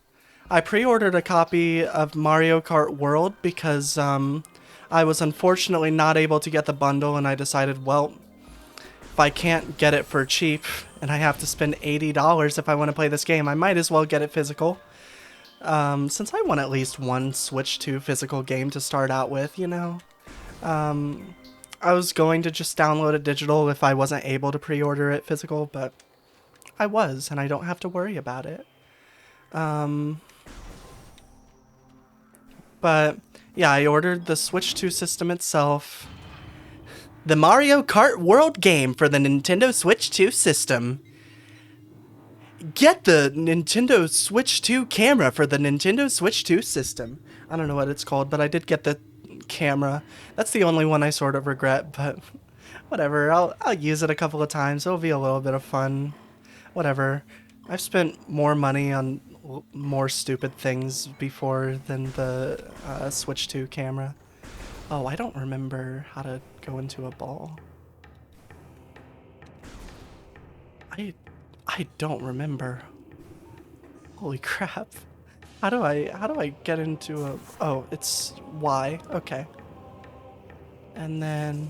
Speaker 1: I pre-ordered a copy of Mario Kart World because I was unfortunately not able to get the bundle, and I decided, well, if I can't get it for cheap and I have to spend $80 if I want to play this game, I might as well get it physical. Since I want at least one Switch 2 physical game to start out with, you know. I was going to just download it digital if I wasn't able to pre-order it physical, but I was, and I don't have to worry about it. But yeah, I ordered the Switch 2 system itself. The Mario Kart World game for the Nintendo Switch 2 system. Get the Nintendo Switch 2 camera for the Nintendo Switch 2 system. I don't know what it's called, but I did get the camera. That's the only one I sort of regret, but whatever. I'll use it a couple of times. It'll be a little bit of fun. Whatever. I've spent more money on more stupid things before than the Switch 2 camera. Oh, I don't remember how to go into a ball. I don't remember. Holy crap. How do I get into a... Oh, it's Y. Okay. And then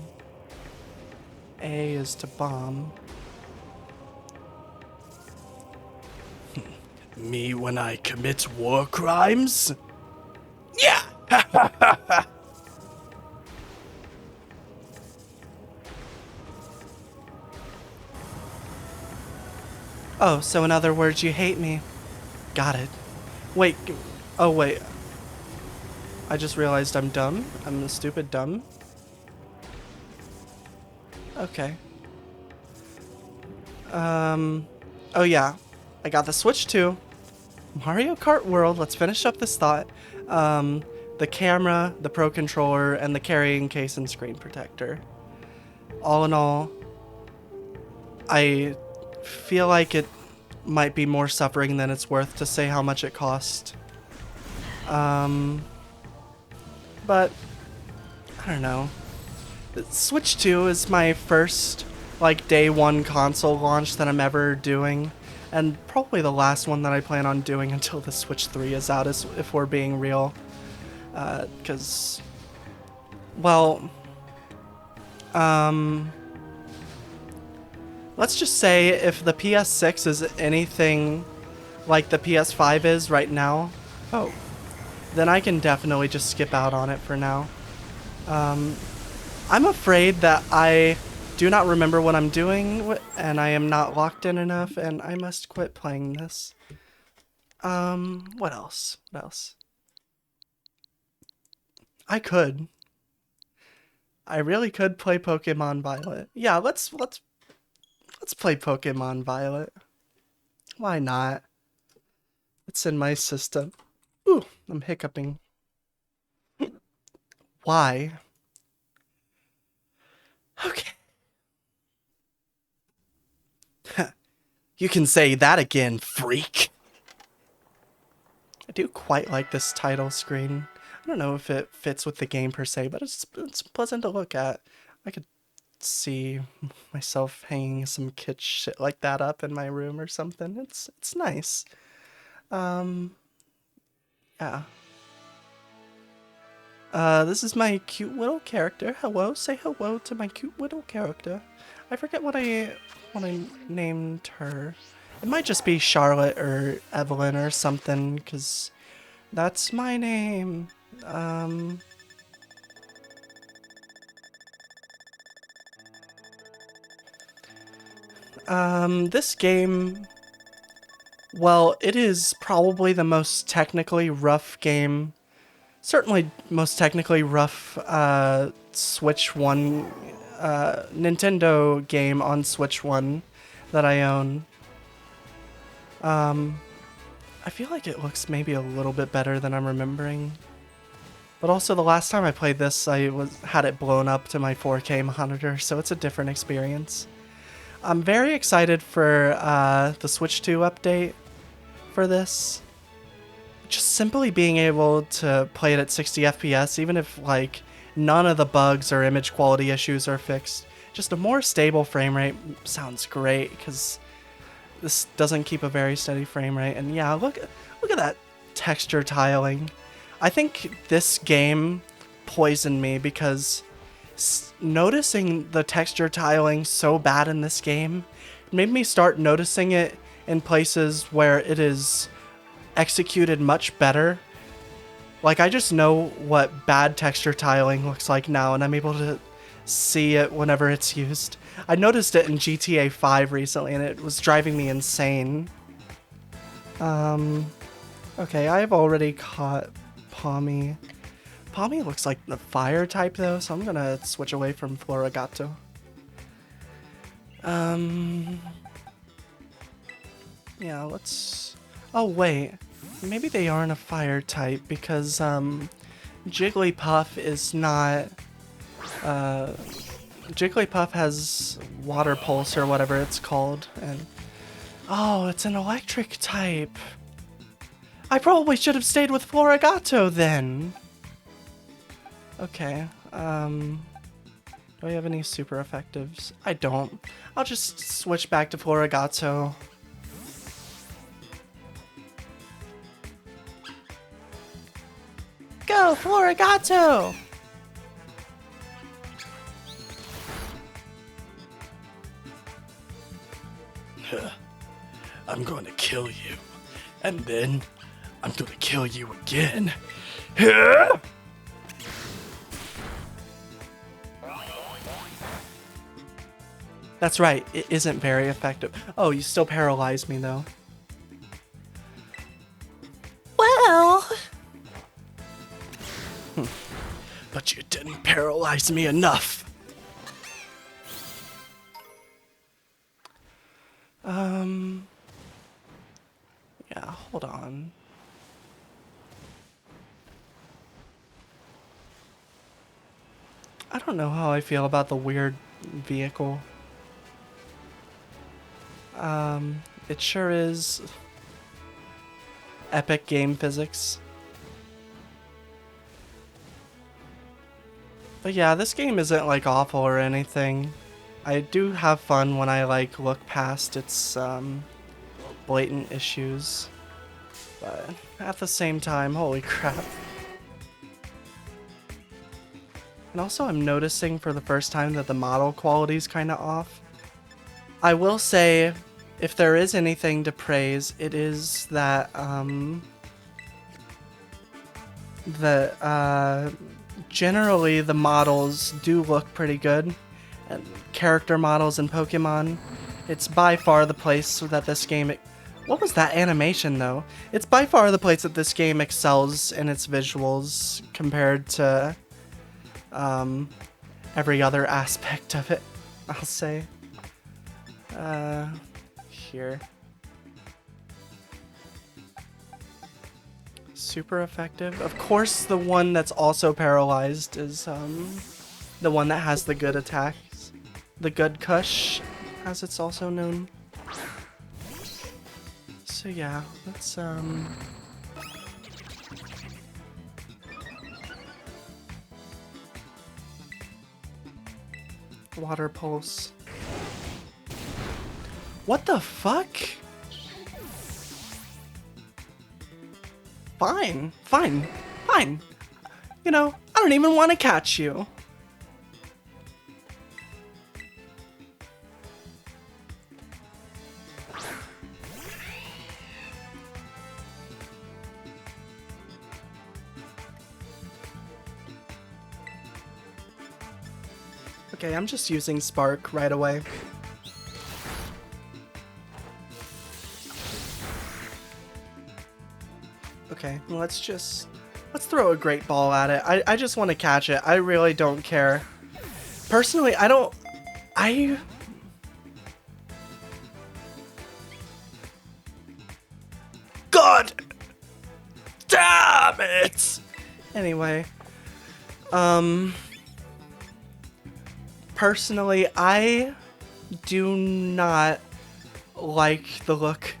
Speaker 1: A is to bomb.
Speaker 3: Me when I commit war crimes? Yeah!
Speaker 1: Oh, so in other words, you hate me. Got it. Wait. Oh, wait. I just realized I'm dumb. I'm a stupid dumb. Okay. Oh yeah. I got the Switch 2. Mario Kart World. Let's finish up this thought. The camera, the Pro Controller, and the carrying case and screen protector. All in all, I feel like it might be more suffering than it's worth to say how much it cost. But I don't know. Switch 2 is my first like day one console launch that I'm ever doing, and probably the last one that I plan on doing until the Switch 3 is out, if we're being real. Because, well, let's just say if the PS6 is anything like the PS5 is right now, then I can definitely just skip out on it for now. I'm afraid that I do not remember what I'm doing, and I am not locked in enough, and I must quit playing this. What else? What else? I could. I really could play Pokemon Violet. Yeah, let's play Pokemon Violet. Why not? It's in my system. Ooh, I'm hiccuping. Why? Okay. You can say that again, freak. I do quite like this title screen. I don't know if it fits with the game per se, but it's pleasant to look at. I could see myself hanging some kitsch shit like that up in my room or something. It's nice. Yeah. This is my cute little character. Hello, say hello to my cute little character. I forget what I named her. It might just be Charlotte or Evelyn or something, because that's my name. This game, well, it is probably the most technically rough game, certainly most technically rough Switch 1, Nintendo game on Switch 1 that I own. I feel like it looks maybe a little bit better than I'm remembering. But also the last time I played this, I had it blown up to my 4K monitor, so it's a different experience. I'm very excited for the Switch 2 update for this. Just simply being able to play it at 60 FPS, even if like none of the bugs or image quality issues are fixed. Just a more stable frame rate sounds great, because this doesn't keep a very steady frame rate. And yeah, look at that texture tiling. I think this game poisoned me, because noticing the texture tiling so bad in this game made me start noticing it in places where it is executed much better. Like, I just know what bad texture tiling looks like now, and I'm able to see it whenever it's used. I noticed it in GTA 5 recently, and it was driving me insane. Okay, I've already caught Palmy. Palmy looks like the fire type though, so I'm gonna switch away from Florigato. Yeah, let's... Oh wait, maybe they aren't a fire type, because Jigglypuff is not... Jigglypuff has water pulse or whatever it's called, and... Oh, it's an electric type. I probably should have stayed with Florigato then. Okay, do I have any super effectives? I don't. I'll just switch back to Florigato. Go, Florigato!
Speaker 3: I'm going to kill you. And then I'm going to kill you again.
Speaker 1: That's right, it isn't very effective. Oh, you still paralyzed me though. Well...
Speaker 3: But you didn't paralyze me enough.
Speaker 1: Yeah, hold on. I don't know how I feel about the weird vehicle. It sure is epic game physics. But yeah, this game isn't like awful or anything. I do have fun when I like look past its blatant issues. But at the same time, holy crap. And also I'm noticing for the first time that the model quality is kind of off. I will say, if there is anything to praise, it is that generally the models do look pretty good. And character models in Pokemon, it's by far the place that this game... What was that animation though? It's by far the place that this game excels in its visuals compared to every other aspect of it, I'll say. Here. Super effective. Of course, the one that's also paralyzed is the one that has the good attacks. The good Kush, as it's also known. So yeah, let's Water Pulse. What the fuck? Fine, fine, fine. You know, I don't even want to catch you. Okay, I'm just using Spark right away. Okay, let's throw a great ball at it. I just want to catch it. I really don't care. Personally, God damn it! Anyway, personally, I do not like the look.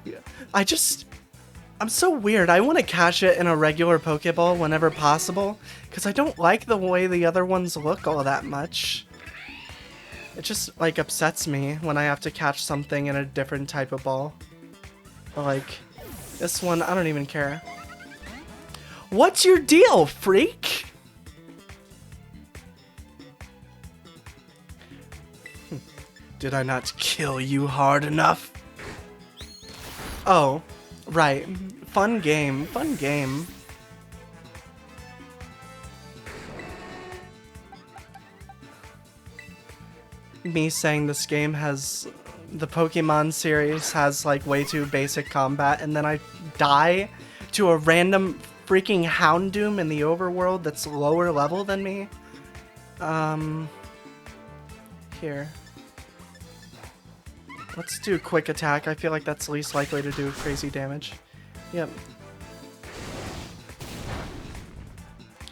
Speaker 1: I'm so weird. I want to catch it in a regular Pokeball whenever possible, because I don't like the way the other ones look all that much. It just, like, upsets me when I have to catch something in a different type of ball. But, like, this one, I don't even care. What's your deal, freak? Did I not kill you hard enough? Oh, right. Fun game. Fun game. Me saying this game has... The Pokemon series has, like, way too basic combat, and then I die to a random freaking Houndoom in the overworld that's lower level than me. Here. Let's do quick attack. I feel like that's least likely to do crazy damage. Yep.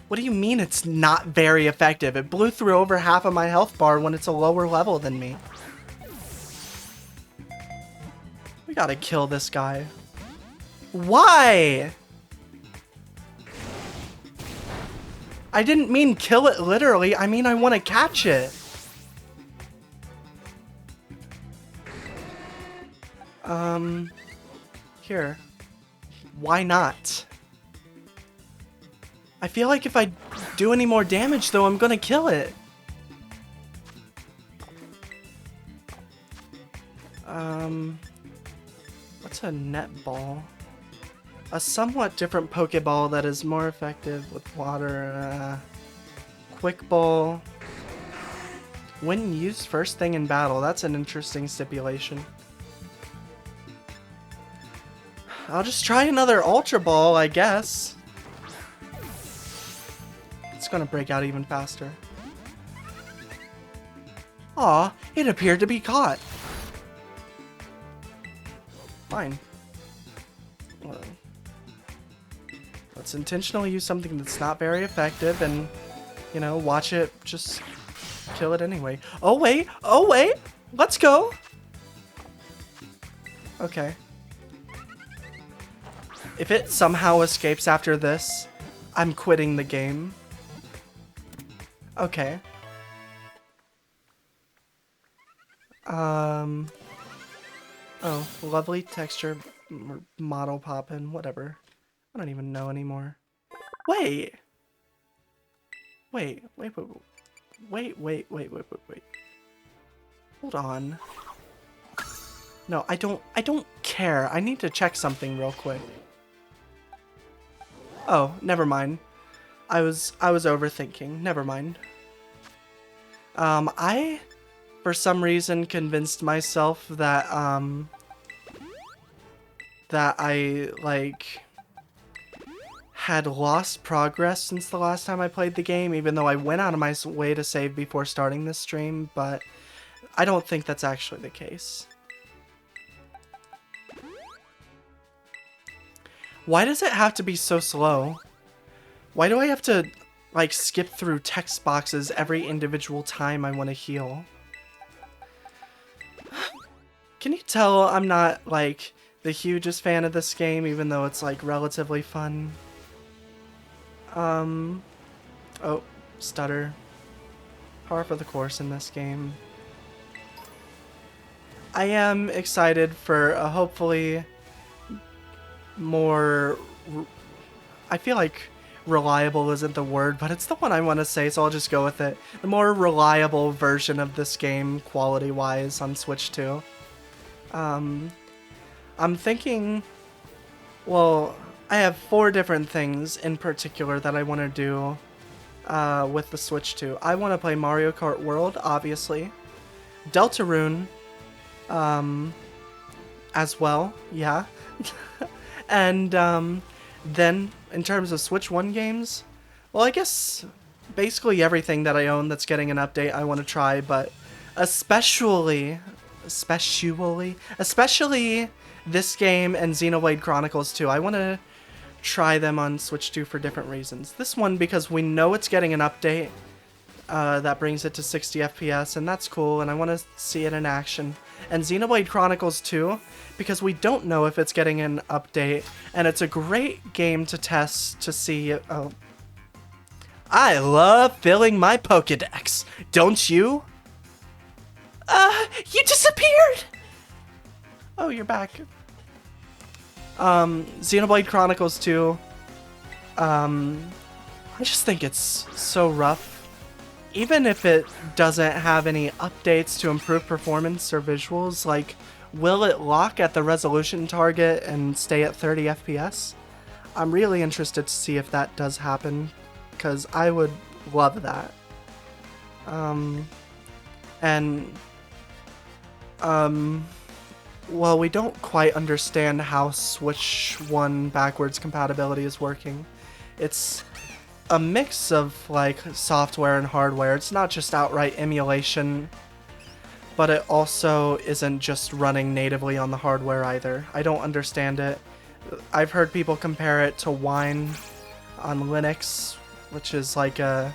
Speaker 1: What do you mean it's not very effective? It blew through over half of my health bar when it's a lower level than me. We gotta kill this guy. Why? I didn't mean kill it literally. I mean I want to catch it. Here. Why not? I feel like if I do any more damage, though, I'm gonna kill it. What's a netball? A somewhat different Pokeball that is more effective with water. Quick ball. When used first thing in battle. That's an interesting stipulation. I'll just try another Ultra Ball, I guess. It's gonna break out even faster. Aw, it appeared to be caught. Fine. Well, let's intentionally use something that's not very effective and, you know, watch it just kill it anyway. Oh wait, let's go. Okay. If it somehow escapes after this, I'm quitting the game. Okay. Oh, lovely texture, model poppin', whatever. I don't even know anymore. Wait. Wait. Hold on. No, I don't care. I need to check something real quick. Oh, never mind. I was overthinking. Never mind. I, for some reason, convinced myself that, that I, like, had lost progress since the last time I played the game, even though I went out of my way to save before starting this stream, but I don't think that's actually the case. Why does it have to be so slow? Why do I have to, like, skip through text boxes every individual time I want to heal? Can you tell I'm not, like, the hugest fan of this game, even though it's, like, relatively fun? Oh, stutter. Par for the course in this game. I am excited for a hopefully more... I feel like reliable isn't the word, but it's the one I want to say, so I'll just go with it. The more reliable version of this game, quality-wise, on Switch 2. I'm thinking... Well, I have 4 different things in particular that I want to do with the Switch 2. I want to play Mario Kart World, obviously. Deltarune, as well, yeah. And then, in terms of Switch 1 games, well, I guess basically everything that I own that's getting an update I want to try, but especially this game and Xenoblade Chronicles 2. I want to try them on Switch 2 for different reasons. This one because we know it's getting an update that brings it to 60 FPS, and that's cool, and I want to see it in action. And Xenoblade Chronicles 2 because we don't know if it's getting an update, and it's a great game to test to see. Oh, I love filling my Pokédex, don't you? You disappeared! Oh, you're back. Xenoblade Chronicles 2. I just think it's so rough. Even if it doesn't have any updates to improve performance or visuals, like, will it lock at the resolution target and stay at 30 FPS? I'm really interested to see if that does happen, because I would love that. Well, we don't quite understand how Switch 1 backwards compatibility is working. It's a mix of, like, software and hardware. It's not just outright emulation, but it also isn't just running natively on the hardware either. I don't understand it. I've heard people compare it to Wine on Linux, which is like a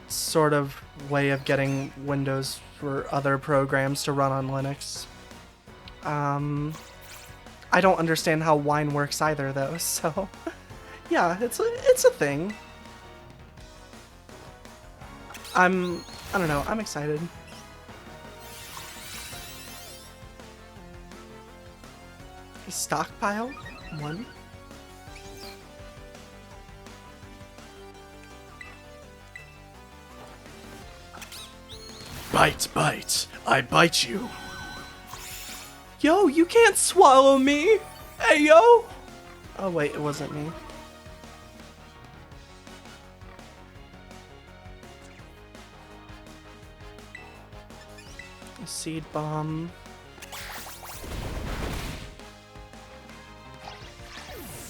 Speaker 1: sort of way of getting Windows for other programs to run on Linux. I don't understand how Wine works either, though, so yeah, it's a thing. I don't know, I'm excited. Stockpile? 1?
Speaker 3: Bite, bite. I bite you.
Speaker 1: Yo, you can't swallow me! Hey, yo! Oh, wait, it wasn't me. A seed bomb.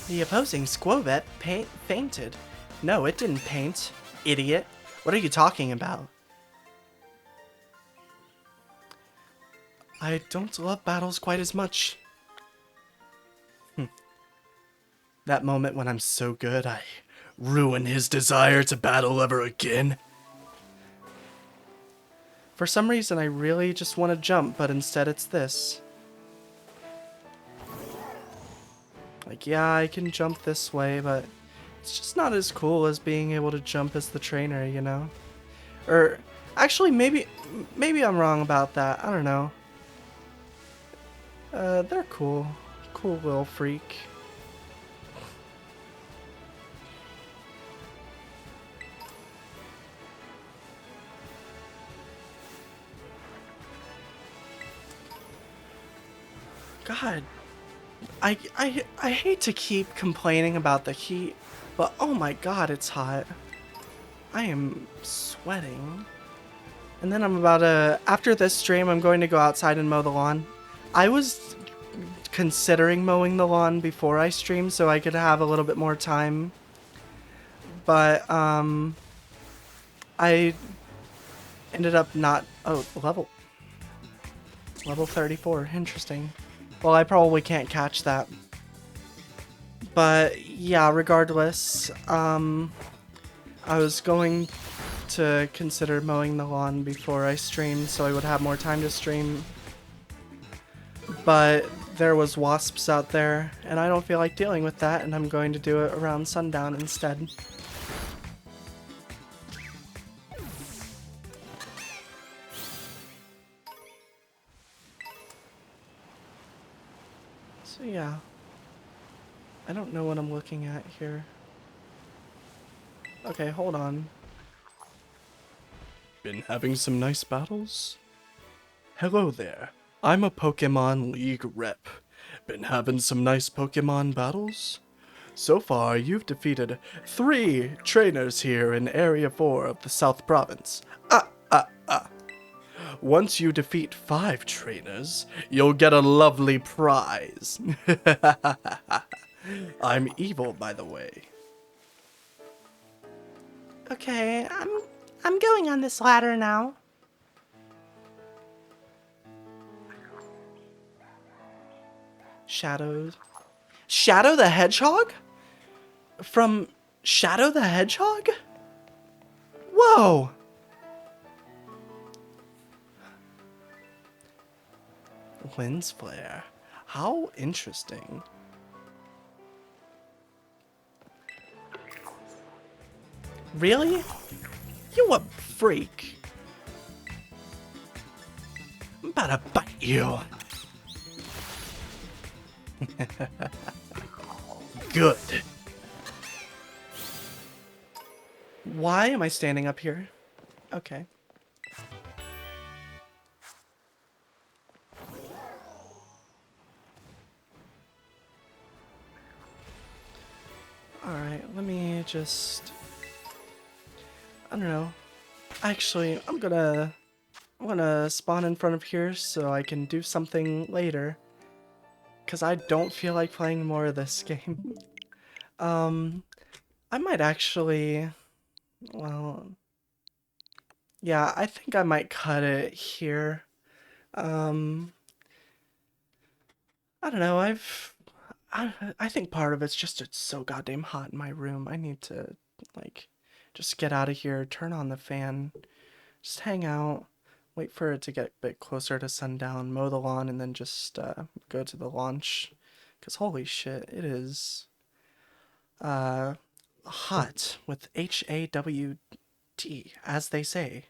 Speaker 1: The opposing Squovet fainted. No, it didn't paint. Idiot. What are you talking about? I don't love battles quite as much. That moment when I'm so good, I
Speaker 3: Ruin his desire to battle ever again.
Speaker 1: For some reason, I really just want to jump, but instead it's this. Like, yeah, I can jump this way, but it's just not as cool as being able to jump as the trainer, you know? Or, actually, maybe I'm wrong about that. I don't know. They're cool. Cool little freak. God, I hate to keep complaining about the heat, but oh my god, it's hot. I am sweating. And then I'm about to, after this stream, I'm going to go outside and mow the lawn. I was considering mowing the lawn before I streamed so I could have a little bit more time. But, I ended up not, oh, level 34, interesting. Well, I probably can't catch that. But, yeah, regardless, I was going to consider mowing the lawn before I streamed so I would have more time to stream. But there was wasps out there, and I don't feel like dealing with that, and I'm going to do it around sundown instead. So yeah, I don't know what I'm looking at here. Okay, hold on.
Speaker 3: Been having some nice battles? Hello there. I'm a Pokemon League rep. Been having some nice Pokemon battles? So far, you've defeated 3 trainers here in Area 4 of the South Province. Once you defeat 5 trainers, you'll get a lovely prize. I'm evil, by the way.
Speaker 1: Okay, I'm going on this ladder now. Shadows. Shadow the Hedgehog? From Shadow the Hedgehog? Whoa! Lens flare. How interesting. Really? You a freak. I'm about to bite you. Good. Why am I standing up here? Okay. Alright, let me just... I don't know. Actually, I'm gonna spawn in front of here so I can do something later. Because I don't feel like playing more of this game. I might actually... Well... Yeah, I think I might cut it here. I don't know, I think part of it's just it's so goddamn hot in my room. I need to, like, just get out of here, turn on the fan, just hang out, wait for it to get a bit closer to sundown, mow the lawn, and then just go to the launch. Because holy shit, it is hot with HAWT, as they say.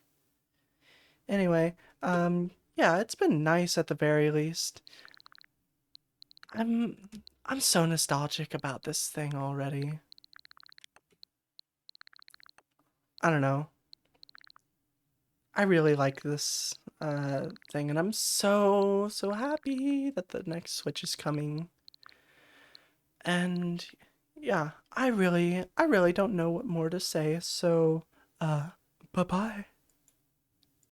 Speaker 1: Anyway, yeah, it's been nice at the very least. I'm so nostalgic about this thing already. I don't know. I really like this thing, and I'm so happy that the next Switch is coming. And yeah, I really don't know what more to say, so bye-bye.